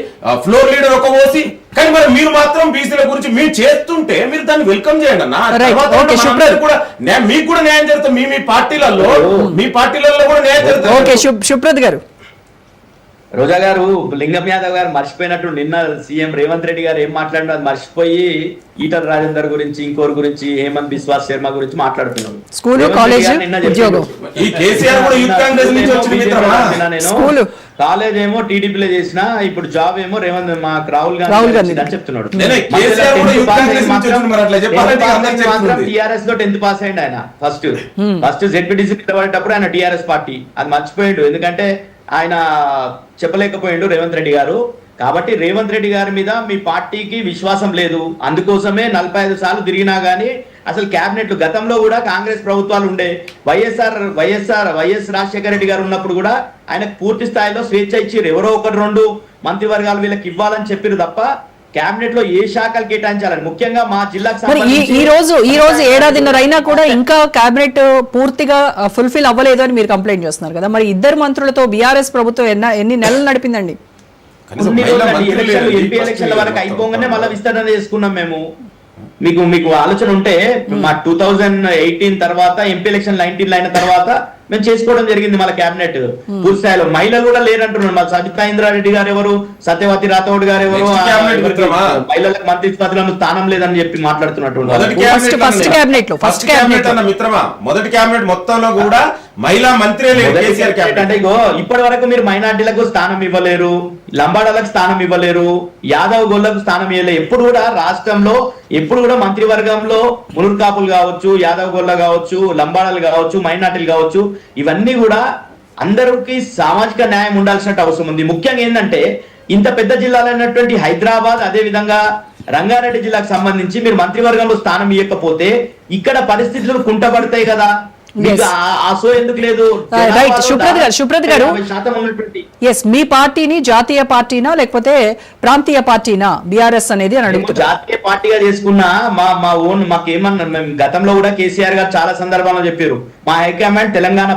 ఫ్లోర్ లీడర్ ఒక ఓసి. కానీ మరి మీరు మాత్రం బీసీల గురించి మీరు చేస్తుంటే మీరు దాన్ని వెల్కమ్ చేయండి అన్న. కూడా మీకు కూడా న్యాయం జరుగుతుంది. మీ పార్టీలలో కూడా న్యాయం జరుగుతుంది. శుభ్రత్ గారు రోజా గారు, లింగం యాదవ్ గారు మర్చిపోయినట్టు నిన్న సీఎం రేవంత్ రెడ్డి గారు ఏం మాట్లాడినారు మర్చిపోయి ఈటల రాజేందర్ గురించి, ఇంకోరు గురించి, హేమంత్ బిశ్వాస్ శర్మ గురించి మాట్లాడుతున్నారు. స్కూలు, కాలేజ్, ఉద్యోగం. ఈ కేసీఆర్ కూడా యూత్ కాంగ్రెస్ నుంచి వచ్చిన మిత్రమా? స్కూలు, కాలేజ్ ఏమో టీడీపీలో చేసిన, ఇప్పుడు జాబ్ ఏమో రేవంత్ మాకు రాహుల్ గాంధీ అని చెప్తున్నాడు. టీఆర్ఎస్ లో 10th పాస్ అయ్యిండు ఆయన. ఫస్ట్ జెడ్పీటీసీ నిలబడేటప్పుడు ఆయన టీఆర్ఎస్ పార్టీ, అది మర్చిపోయిండు. ఎందుకంటే ఆయన చెప్పలేకపోయిండు రేవంత్ రెడ్డి గారు. కాబట్టి రేవంత్ రెడ్డి గారి మీద మీ పార్టీకి విశ్వాసం లేదు. అందుకోసమే 45 సార్లు తిరిగినా గానీ అసలు క్యాబినెట్లు గతంలో కూడా కాంగ్రెస్ ప్రభుత్వాలు ఉండే, వైఎస్ రాజశేఖర రెడ్డి గారు ఉన్నప్పుడు కూడా ఆయనకు పూర్తి స్థాయిలో స్వేచ్ఛ ఇచ్చారు. ఎవరో 1-2 మంత్రివర్గాలు వీళ్ళకి ఇవ్వాలని చెప్పారు తప్ప క్యాబినెట్ లో ఏ శాఖలు కేటాయించాలని, ముఖ్యంగా మా జిల్లాకు ఈ రోజు ఏడాదిన్నర అయినా కూడా ఇంకా క్యాబినెట్ పూర్తిగా ఫుల్ఫిల్ అవ్వలేదు అని మీరు కంప్లైంట్ చేస్తున్నారు కదా. మరి ఇద్దరు మంత్రులతో బీఆర్ఎస్ ప్రభుత్వం ఎన్ని నెలలు నడిపిందండి? ఎంపీ ఎలక్షన్ల వరకు అయిపోగానే మళ్ళీ విస్తరణ చేసుకున్నాం మేము. మీకు ఆలోచన ఉంటే మా 2018 తర్వాత ఎంపీ ఎలక్షన్ 19 అయిన తర్వాత మేము చేసుకోవడం జరిగింది. మళ్ళీ క్యాబినెట్ పూర్తి స్థాయిలో మహిళలు కూడా లేరంటున్నారు. మా సబితా ఇంద్రారెడ్డి గారు ఎవరు, సత్యవతి రాథోడ్ గారు ఎవరు, మహిళలకు మంత్రి పదవులను స్థానం లేదని చెప్పి మాట్లాడుతున్నట్టు. ఫస్ట్ క్యాబినెట్ అన్న మిత్రమా, మొదటి క్యాబినెట్ మొత్తంలో కూడా మహిళా మంత్రి అంటే ఇగో ఇప్పటి వరకు మీరు మైనార్టీలకు స్థానం ఇవ్వలేరు, లంబాడాలకు స్థానం ఇవ్వలేరు, యాదవ్ గోళ్లకు స్థానం ఇవ్వలేరు. ఎప్పుడు కూడా రాష్ట్రంలో ఎప్పుడు కూడా మంత్రివర్గంలో మునుర్ కాపులు కావచ్చు, యాదవ్ గోళ్ళ కావచ్చు, లంబాడాలు కావచ్చు, మైనార్టీలు కావచ్చు, ఇవన్నీ కూడా అందరికి సామాజిక న్యాయం ఉండాల్సిన అవసరం ఉంది. ముఖ్యంగా ఏంటంటే ఇంత పెద్ద జిల్లాలైనటువంటి హైదరాబాద్, అదే విధంగా రంగారెడ్డి జిల్లాకు సంబంధించి మీరు మంత్రివర్గంలో స్థానం ఇవ్వకపోతే ఇక్కడ పరిస్థితులు కుంటపడతాయి కదా. ఎందుకు లేదు? సుప్రత్ గారు, మీ పార్టీని జాతీయ పార్టీనా లేకపోతే ప్రాంతీయ పార్టీనా బీఆర్ఎస్ అనేది అని అడుగుతున్నారు. జాతీయ పార్టీగా చేసుకున్నా మా ఓన్ మాకేమన్నా, మేము గతంలో కూడా కేసీఆర్ గారు చాలా సందర్భాల్లో చెప్పారు, మా హైకమాండ్ తెలంగాణ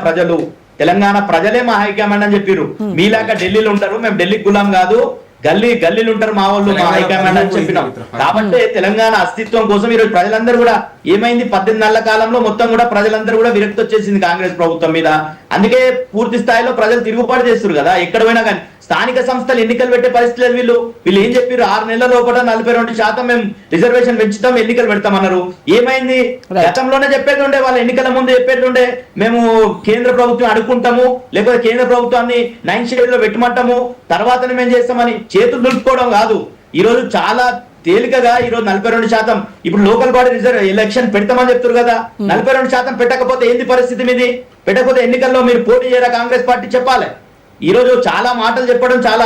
ప్రజలే మా హైకమాండ్ అని చెప్పారు. మీలాగా ఢిల్లీలో ఉంటారు, మేము ఢిల్లీకి గులాం కాదు, గల్లీలు ఉంటారు మా వాళ్ళు, మా హైకమాండ్ అని చెప్పినాం. కాబట్టి తెలంగాణ అస్తిత్వం కోసం ఈరోజు ప్రజలందరూ కూడా ఏమైంది, 18 నెలల కాలంలో మొత్తం కూడా ప్రజలందరూ కూడా విరక్తి వచ్చేసింది కాంగ్రెస్ ప్రభుత్వం మీద. అందుకే పూర్తి స్థాయిలో ప్రజలు తిరుగుబాటు చేస్తారు కదా. ఎక్కడ పోయినా కానీ స్థానిక సంస్థలు ఎన్నికలు పెట్టే పరిస్థితి లేదు. వీళ్ళు ఏం చెప్పారు, 6 నెలల లోపల 42% మేము రిజర్వేషన్ పెంచుతాం, ఎన్నికలు పెడతామన్నారు. ఏమైంది? గతంలోనే చెప్పేది ఉండే, వాళ్ళ ఎన్నికల ముందు చెప్పేది ఉండే, మేము కేంద్ర ప్రభుత్వం అడుక్కుంటాము, లేకపోతే కేంద్ర ప్రభుత్వాన్ని 9 షేడ్లో పెట్టమంటాము, తర్వాతనే మేము చేస్తామని చేతులు దులుపుకోవడం కాదు. ఈ రోజు చాలా తేలికగా ఈ రోజు 42%, ఇప్పుడు లోకల్ బాడీ ఎలక్షన్ పెడతామని చెప్తారు కదా, 42% పెట్టకపోతే ఏంది పరిస్థితి మీది? పెట్టకపోతే ఎన్నికల్లో మీరు పోటీ చేయరా కాంగ్రెస్ పార్టీ చెప్పాలి. ఈ రోజు చాలా మాటలు చెప్పడం చాలా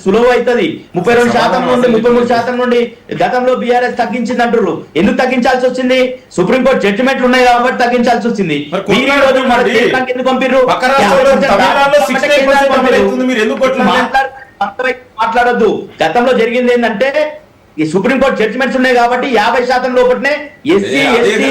సులువు అవుతుంది. 32% నుండి 33% నుండి గతంలో బీఆర్ఎస్ తగ్గించింది అంటారు. ఎందుకు తగ్గించాల్సి వచ్చింది? సుప్రీంకోర్టు జడ్జిమెంట్లు ఉన్నాయి కాబట్టి తగ్గించాల్సి వచ్చింది. ఎందుకు పంపిర్రు? మాట్లాడొద్దు. గతంలో జరిగింది ఏంటంటే ఈ సుప్రీంకోర్టు జడ్జిమెంట్స్ ఉన్నాయి కాబట్టి 50% లోపలనే ఎస్సీ ఎస్టీ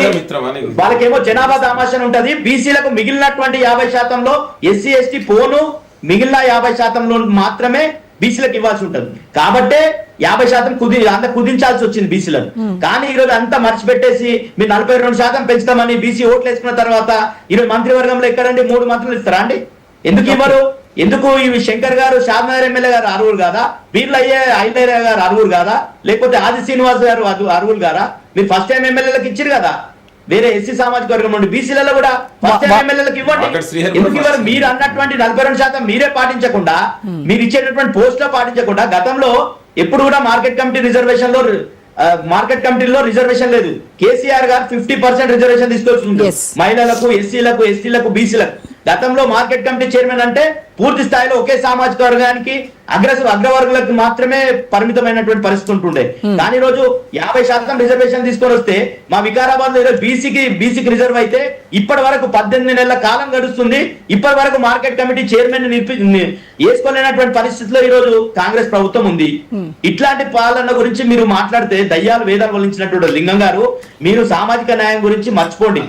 వాళ్ళకేమో జనాభా దామాషన్ ఉంటది. బీసీలకు మిగిలినటువంటి 50%లో ఎస్సీ ఎస్టీ పోను, మిగిలిన 50%లో మాత్రమే బీసీలకు ఇవ్వాల్సి ఉంటుంది. కాబట్టే 50% కుదించాల్సి వచ్చింది బీసీలను. కానీ ఈ రోజు అంతా మర్చిపెట్టేసి మీరు 42% పెంచుతామని బీసీ ఓట్లు వేసుకున్న తర్వాత ఈరోజు మంత్రివర్గంలో ఎక్కడండి 3 మంత్రులు ఇస్తారా అండి? ఎందుకు ఇవ్వరు? ఎందుకు ఇవి శంకర్ గారు, షాద్నగర్ ఎమ్మెల్యే గారు అర్హులు కాదా? వీళ్ళు ఐలయ్య గారు అర్హులు కాదా? లేకపోతే ఆది శ్రీనివాస్ గారు అర్హులు కాదా? మీరు ఫస్ట్ టైం ఎమ్మెల్యేలకు ఇచ్చారు కదా. వేరే ఎస్సీ సామాజిక వర్గం నుండి బీసీలలో కూడా ఫస్ట్ టైం ఎమ్మెల్యేలకు ఇవ్వండి. ఎందుకు ఇవ్వరు? మీరు అన్నటువంటి 42% మీరే పాటించకుండా, మీరు ఇచ్చేటటువంటి పోస్ట్ లో పాటించకుండా, గతంలో ఎప్పుడు కూడా మార్కెట్ కమిటీలో రిజర్వేషన్ లేదు. కేసీఆర్ గారు 50% రిజర్వేషన్ తీసుకొచ్చింది మహిళలకు, ఎస్సీలకు, ఎస్టీలకు, బీసీలకు. గతంలో మార్కెట్ కమిటీ చైర్మన్ అంటే పూర్తి స్థాయిలో ఒకే సామాజిక వర్గానికి అగ్రవర్గులకు మాత్రమే పరిమితమైనటువంటి పరిస్థితి ఉంటుండే. కానీ ఈ రోజు 50% రిజర్వేషన్ తీసుకొని వస్తే మా వికారాబాద్ లో బీసీకి రిజర్వ్ అయితే ఇప్పటి వరకు 18 నెలల కాలం గడుస్తుంది. ఇప్పటి వరకు మార్కెట్ కమిటీ చైర్మన్ వేసుకోలేనటువంటి పరిస్థితిలో ఈ రోజు కాంగ్రెస్ ప్రభుత్వం ఉంది. ఇట్లాంటి పాలన గురించి మీరు మాట్లాడితే దయ్యాలు వేదాలు వల్లించినటువంటి లింగం గారు, మీరు సామాజిక న్యాయం గురించి మర్చిపోండి.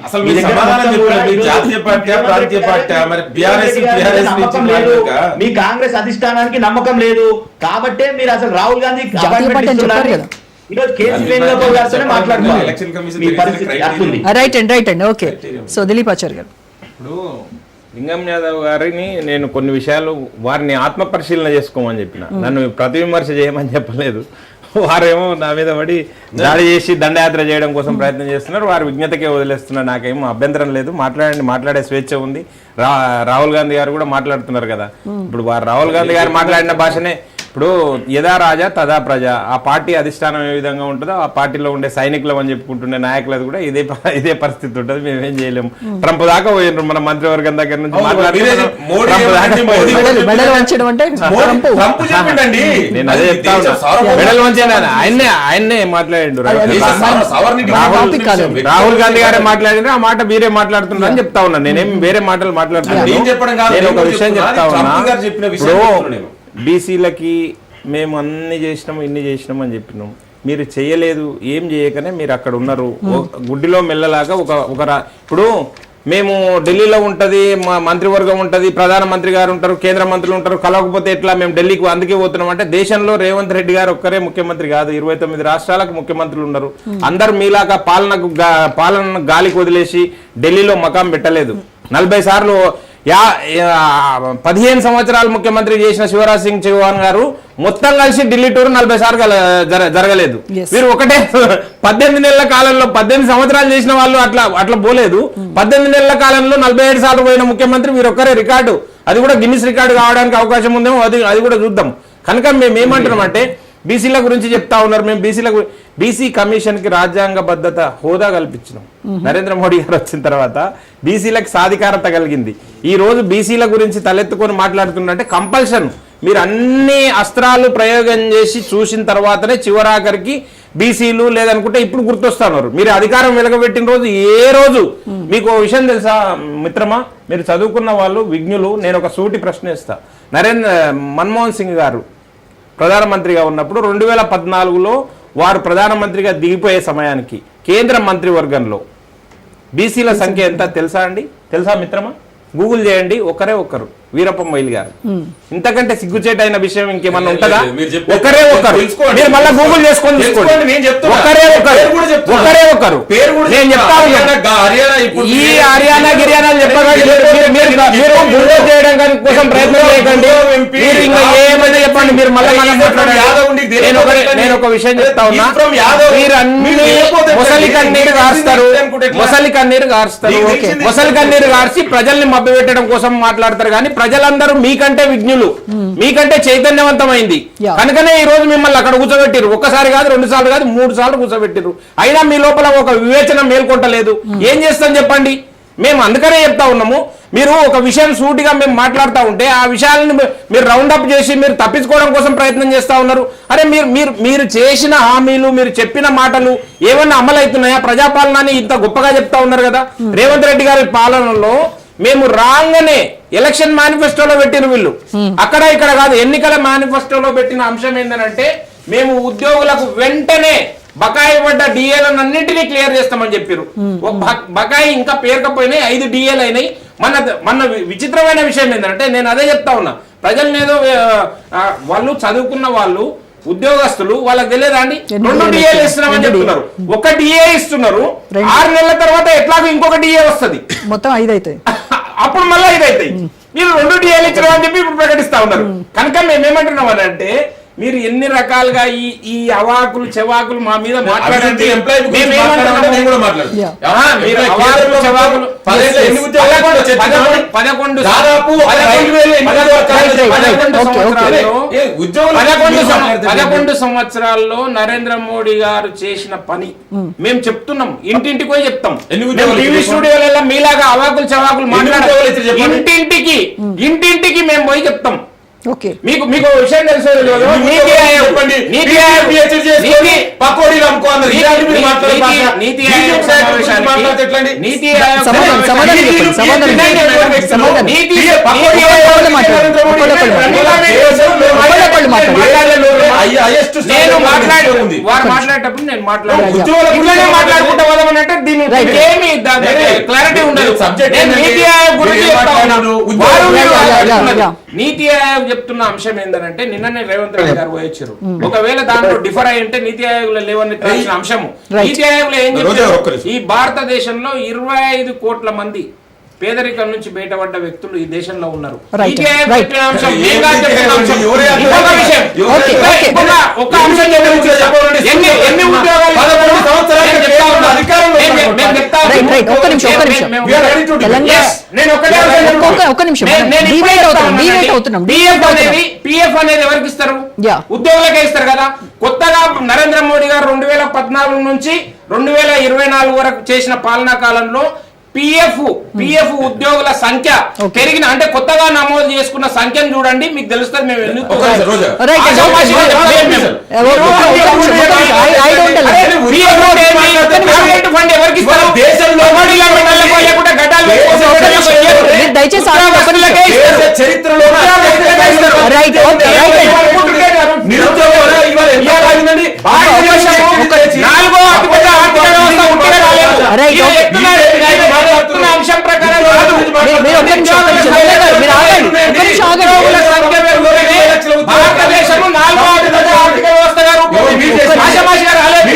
మీ కాంగ్రెస్ అధిష్టానానికి నమ్మకం లేదు కాబట్టే మీరు అసలు రాహుల్ గాంధీ రైట్ అండి. ఓకే, సో దిలీప్ ఆచార్య గారు, ఇప్పుడు లింగం యాదవ్ గారిని నేను కొన్ని విషయాలు వారిని ఆత్మ పరిశీలన చేసుకోమని చెప్పిన, నన్ను ప్రతి విమర్శ చేయమని చెప్పలేదు. వారేమో నా మీద పడి దాడి చేసి దండయాత్ర చేయడం కోసం ప్రయత్నం చేస్తున్నారు. వారి విజ్ఞతకే వదిలేస్తున్నారు. నాకేమో అభ్యంతరం లేదు, మాట్లాడే స్వేచ్ఛ ఉంది. రాహుల్ గాంధీ గారు కూడా మాట్లాడుతున్నారు కదా. ఇప్పుడు రాహుల్ గాంధీ గారు మాట్లాడిన భాషనే ఇప్పుడు యథా రాజా తదా ప్రజ, ఆ పార్టీ అధిష్టానం ఏ విధంగా ఉంటుందో ఆ పార్టీలో ఉండే సైనికులు అని చెప్పుకుంటుండే నాయకులది కూడా ఇదే పరిస్థితి ఉంటుంది. మేమేం చేయలేము. ట్రంప్ దాకా పోయినారు మన మంత్రివర్గం దగ్గర నుంచి నేను అదే చెప్తా ఉన్నా. మెడల్ వంచి ఆయన్నే మాట్లాడిండు. రాహుల్ గాంధీ గారే మాట్లాడినా ఆ మాట మీరే మాట్లాడుతున్నారు అని చెప్తా ఉన్నా. నేనేం వేరే మాటలు మాట్లాడుతున్నాను. నేను ఒక విషయం చెప్తా ఉన్నా. ఇప్పుడు బీసీలకి మేము అన్ని చేసినాం ఇన్ని చేసినాం అని చెప్పినాం, మీరు చేయలేదు. ఏం చేయకనే మీరు అక్కడ ఉన్నారు గుడ్డిలో మెల్లలాగా. ఇప్పుడు మేము ఢిల్లీలో ఉంటది, మా మంత్రివర్గం ఉంటది, ప్రధానమంత్రి గారు ఉంటారు, కేంద్ర మంత్రులు ఉంటారు, కలవకపోతే ఎట్లా మేము ఢిల్లీకి అందుకే పోతున్నాం అంటే, దేశంలో రేవంత్ రెడ్డి గారు ఒక్కరే ముఖ్యమంత్రి కాదు, 29 రాష్ట్రాలకు ముఖ్యమంత్రులు ఉన్నారు. అందరు మీలాగా పాలన గాలికి వదిలేసి ఢిల్లీలో మకాం పెట్టలేదు. 40 సార్లు 15 సంవత్సరాలు ముఖ్యమంత్రి చేసిన శివరాజ్ సింగ్ చౌహాన్ గారు మొత్తం కలిసి ఢిల్లీ టూర్ 40 సార్లు జరగలేదు. మీరు ఒకటే 18 నెలల కాలంలో 18 సంవత్సరాలు చేసిన వాళ్ళు అట్లా పోలేదు. 18 నెలల కాలంలో 47 సార్లు పోయిన ముఖ్యమంత్రి మీరు ఒక్కరే రికార్డు. అది కూడా గిన్నిస్ రికార్డు కావడానికి అవకాశం ఉందేమో, అది కూడా చూద్దాం. కనుక మేము ఏమంటున్నాం అంటే, బీసీల గురించి చెప్తా ఉన్నారు. మేము బీసీ కమిషన్ కి రాజ్యాంగబద్ధత హోదా కల్పించినాం. నరేంద్ర మోడీ గారు వచ్చిన తర్వాత బీసీలకు సాధికారత కలిగింది. ఈ రోజు బీసీల గురించి తలెత్తుకొని మాట్లాడుతున్నట్టే కంపల్షన్. మీరు అన్ని అస్త్రాలు ప్రయోగం చేసి చూసిన తర్వాతనే చివరాఖరికి బీసీలు లేదనుకుంటే ఇప్పుడు గుర్తొస్తున్నారు. మీరు అధికారం వెలగబెట్టిన రోజు ఏ రోజు మీకు విషయం తెలుసా మిత్రమా? మీరు చదువుకున్న వాళ్ళు విజ్ఞులు. నేను ఒక సూటి ప్రశ్న ఇస్తా. మన్మోహన్ సింగ్ గారు ప్రధానమంత్రిగా ఉన్నప్పుడు 2014లో వారు ప్రధానమంత్రిగా దిగిపోయే సమయానికి కేంద్ర మంత్రివర్గంలో బీసీల సంఖ్య ఎంత తెలుసా అండి? తెలుసా మిత్రమా? గూగుల్ చేయండి. ఒకరు వీరప్ప మొయిల్ గారు. ఇంతకంటే సిగ్గుచేటైన విషయం ఇంకేమన్నా ఉంటుందా? ఒకరే ఒకరు. మీరు మళ్ళీ గూగుల్ చేసుకొని తీసుకోండి. ఒకరే ఒకరు. నేను చెప్తా ఈ హర్యానా గిరియానా చెప్పగా మీరు గూగుల్ చేయడం కోసం ప్రయత్నం చేయకండి. మీరు ఇంకా ఏమైనా చెప్పండి. మీరు మళ్ళీ నేను ఒక విషయం చెప్తా ఉన్నా. మీరు అన్ని మొసలి కన్నీరు గారుస్తారు. మొసలి కన్నీరు గార్చి ప్రజల్ని మభ్యపెట్టడం కోసం మాట్లాడతారు. కానీ ప్రజలందరూ మీకంటే విజ్ఞులు, మీకంటే చైతన్యవంతమైంది. కనుకనే ఈ రోజు మిమ్మల్ని అక్కడ కూర్చోబెట్టిరు. ఒక్కసారి కాదు, 2 సార్లు కాదు, 3 సార్లు కూర్చోబెట్టిరు. అయినా మీ లోపల ఒక వివేచన మేల్కొంటలేదు. ఏం చేస్తాం చెప్పండి? మేము అందుకనే చెప్తా ఉన్నాము. మీరు ఒక విషయం సూటిగా మేము మాట్లాడుతూ ఉంటే ఆ విషయాలను మీరు రౌండప్ చేసి మీరు తప్పించుకోవడం కోసం ప్రయత్నం చేస్తా ఉన్నారు. అరే మీరు చేసిన హామీలు, మీరు చెప్పిన మాటలు ఏమన్నా అమలవుతున్నాయా? ప్రజాపాలనని ఇంత గొప్పగా చెప్తా ఉన్నారు కదా. రేవంత్ రెడ్డి గారి పాలనలో మేము రాగానే ఎలక్షన్ మేనిఫెస్టోలో పెట్టిన వీళ్ళు అక్కడ ఇక్కడ కాదు, ఎన్నికల మేనిఫెస్టోలో పెట్టిన అంశం ఏంటంటే, మేము ఉద్యోగులకు వెంటనే బకాయి పడ్డ డిఏలను అన్నింటినీ క్లియర్ చేస్తామని చెప్పారు. బకాయి ఇంకా పేరుకపోయినాయి, 5 డిఏలు అయినాయి. మన విచిత్రమైన విషయం ఏంటంటే, నేను అదే చెప్తా ఉన్నా, ప్రజలనేదో వాళ్ళు చదువుకున్న వాళ్ళు ఉద్యోగస్తులు వాళ్ళకి తెలియదా అండి? 2 డిఏలు ఇస్తున్నామని చెప్తున్నారు. 1 డిఏ ఇస్తున్నారు. 6 నెలల తర్వాత ఎట్లాగో ఇంకొక డిఏ వస్తుంది, మొత్తం 5 అవుతాయి. అప్పుడు మళ్ళీ 5 అవుతాయి. మీరు 2 డిఏలు ఇచ్చినామని చెప్పి ఇప్పుడు ప్రకటిస్తా ఉన్నారు. కనుక మేమేమంటున్నాం అంటే, మీరు ఎన్ని రకాలుగా ఈ అవాకులు చెవాకులు మా మీద మాట్లాడండి. పదకొండు సంవత్సరాల్లో నరేంద్ర మోడీ గారు చేసిన పని మేము చెప్తున్నాం. ఇంటింటికి పోయి చెప్తాం. టీవీ స్టూడియోలలో మీలాగా అవాకులు చెవాకులు మాట్లాడాలి. ఇంటింటికి మేము పోయి చెప్తాం. మీకు విషయం తెలుసు. మాట్లాడేటప్పుడు నేను మాట్లాడుకుంటా పోదామనంటే దీనికి ఏమి క్లారిటీ ఉండదు. నీతి ఆయోగ్ గురించి నీతి ఆయోగ్ చెప్తున్న అంశం ఏంటంటే, నిన్ననే రేవంత్ రెడ్డి గారు వచ్చారు. ఒకవేళ దాంట్లో డిఫర్ అయి ఉంటే నీతి ఆయోగ్ లో లేవని తెలిసిన అంశము. నీతి ఆయోగ్ లో ఏం చెప్పారు? ఈ భారతదేశంలో 25 కోట్ల మంది పేదరికం నుంచి బయటపడ్డ వ్యక్తులు ఈ దేశంలో ఉన్నారు. Right, ఇదే right. చెప్పిన అంశం, నేను కాదు చెప్పిన అంశం. ఎవరే ఇంకొక విషయం. Okay, okay. ఒక అంశం చెప్పండి. ఎన్ని ఉద్యోగాలు 11 సంవత్సరాలు నేను చెప్తా ఉన్నా. అధికారంలో నేను చెప్తా ఉన్నా. Right, right. ఒక్క నిమిషం. We are ready to debate. Telangana Yes, నేను ఒకటే అంశం చెప్తున్నా. ఒక్క నిమిషం. నేను Debate ఇప్పుడు అవుతున్నాం, చెప్తా debate ఉన్నానండి. అవుతున్నాం. PF అనేది ఎవరికి ఇస్తారు? Yeah. ఉద్యోగులకే ఇస్తారు కదా. కొత్తగా నరేంద్ర మోడీ గారు 2014 నుంచి 2024 వరకు చేసిన పాలనా కాలంలో పిఎఫ్ ఉద్యోగుల సంఖ్య పెరిగిన, అంటే కొత్తగా నమోదు చేసుకున్న సంఖ్యను చూడండి, మీకు తెలుస్తుంది. మేము ఎందుకు Right, ఫండ్ ఎవరికి ఇస్తారు? దేశంలో దయచేసి చరిత్రలో రైట్ నాలుగో అతిపెద్ద ఆర్థిక వ్యవస్థ ఉంటే రాలేదు. Right, ఇది okay. చెప్తున్న అంశం ప్రకారం కాదు. మీరు ఒక్క నిమిషం, ఒక్క నిమిషం. మీరు ఆగండి, ఒక్క నిమిషం ఆగండి. ఉద్యోగుల సంఖ్య పెరుగుతూనే భారతదేశము నాలుగో అతిపెద్ద ఆర్థిక వ్యవస్థగా రూపొందింది. ఆషామాషిగా రాలేదు.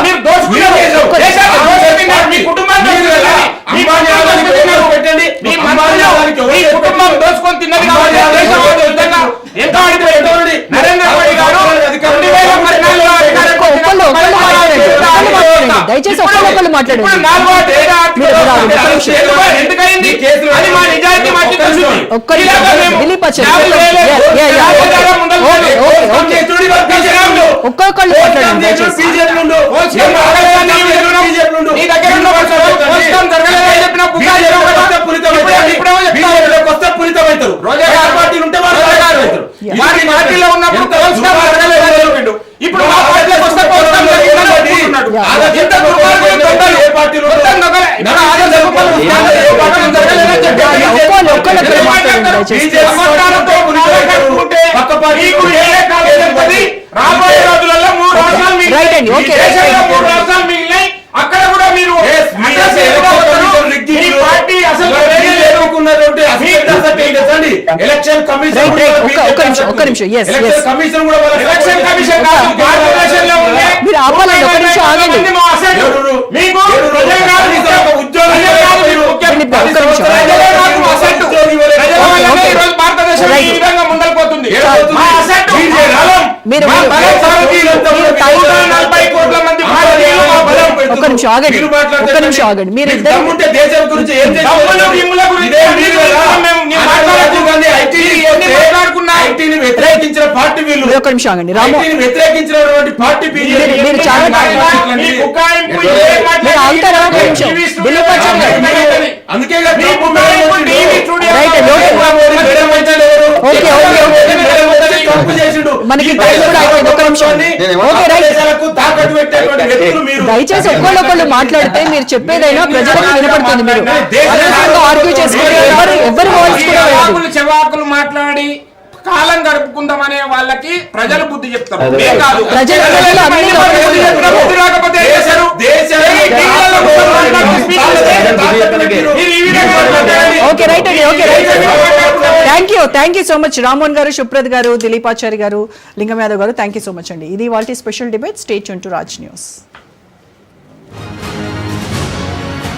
మీరు దోచుకున్నారు. దేశాన్ని దోచుకున్నారు. మీ కుటుంబాన్ని దోచుకున్నారు. మీ కుటుంబం దోచుకొని తిన్నది కాబట్టి దేశం విధంగా ఎంత ఆడిపోయింది. నరేంద్ర మోడీ గారు 2014 ఒక్కళ్ళు దయచేసి ఒక్కళ్ళు మాట్లాడండి. ఎందుకైంది అది మా నిజాయితీ మాకు తెలుస్తుంది. దిలీప్ ఆచార్య ఒక్కొక్కళ్ళు మాట్లాడండి దయచేసి. నీ దగ్గర ఉన్న పోస్టం జరగలేదని చెప్పిన రోజా వారి పార్టీలో ఉన్నప్పుడు పోస్టం జరగలేదని చెప్పిండు. ఇప్పుడు మా పార్టీలోకి వస్తే పోస్టం జరిగిందని ఒప్పుకుంటున్నాడు. ఎంత దుర్మార్గం దొంగలు. మొత్తం దొంగలే. ఇప్పుడు ఆదర్శ రూపాయలు పోస్టం జరగలేదని చెప్పాడు. ఒక్కళ్ళు మాట్లాడండి దయచేసి. సంవత్సరాలతో పునరుద్ధరించుకుంటే మీకు ఏ కాలం చెప్తుంది? రాబోయే రోజులలో 3 రాష్ట్రాలు Right అండి, మిగిలినాయి. okay, ఈ దేశంలో right. 3 రాష్ట్రాలు మిగిలినాయి. అక్కడ కూడా మీరు మీ పార్టీ అసలు ఎలక్షన్ కమిషన్ ఒక్క నిమిషం. Yes, yes. కమిషన్ కూడా ఎలక్షన్ కమిషన్ కాదు, భారతదేశంలో ఉండే మీరు ఆపాలండి, ఒక్క నిమిషం ఆగండి. మీకు ప్రజలు కాదు ముఖ్యం. ప్రజలు కాదు మీరు ముఖ్యం. ఒక్క నిమిషం. ప్రజలే కాదు మా అసెట్టు. ప్రజల వల్లనే ఈ రోజు భారతదేశం ఈ విధంగా ముందరిపోతుంది. మా అసెట్టు, మా బలం, మీరు- మా బలం భారతీయులంతా 140 కోట్ల మంది భారతీయులు మా బలం. ఒక్క నిమిషం ఆగండి, ఒక్క నిమిషం ఆగండి. మీరు ఇద్దరు దమ్ముంటే దేశం గురించి ఏం దమ్ములు భీముల గురించి ఐటీని వ్యతిరేకించిన పార్టీ వీళ్ళు. ఒక్క నిమిషం ఆగండి. రాము ఐటీని వ్యతిరేకించినటువంటి పార్టీ బీజేపీ. మీరు చాలా మీరు ఆగుతారా? ఒక్క నిమిషం. దిలీప్ ఆచార్య అందుకే మనకి టైం కూడా అయిపోయింది. ఒక్క నిమిషం. Okay, right. తాకట్టు పెట్టేటువంటి వ్యక్తులు మీరు. దయచేసి ఒక్కళ్ళొక్కళ్ళు మాట్లాడితే మీరు చెప్పేదైనా ప్రజలకు వినపడుతుంది. మీరు అనవసరంగా ఆర్గ్యూ చేసుకుని ఎవరు వాయిస్ కూడా వెళ్ళదు. చెవాకులు మాట్లాడి కాలం గడుపుకుందామనే వాళ్ళకి ప్రజలు బుద్ధి చెప్తారు. మేం కాదు. ప్రజలు అన్ని బుద్ధి రాకపోతే ఏం చేశారు? ఓకే, రైట్ అండి. Okay, right. Thank you so much Rammohan గారు, సుప్రత్ గారు, దిలీప్ ఆచార్య గారు, లింగం యాదవ్ గారు. థ్యాంక్ యూ సో మచ్ అండి. ఇది వాల్టీ special debate. Stay tune to Raj news.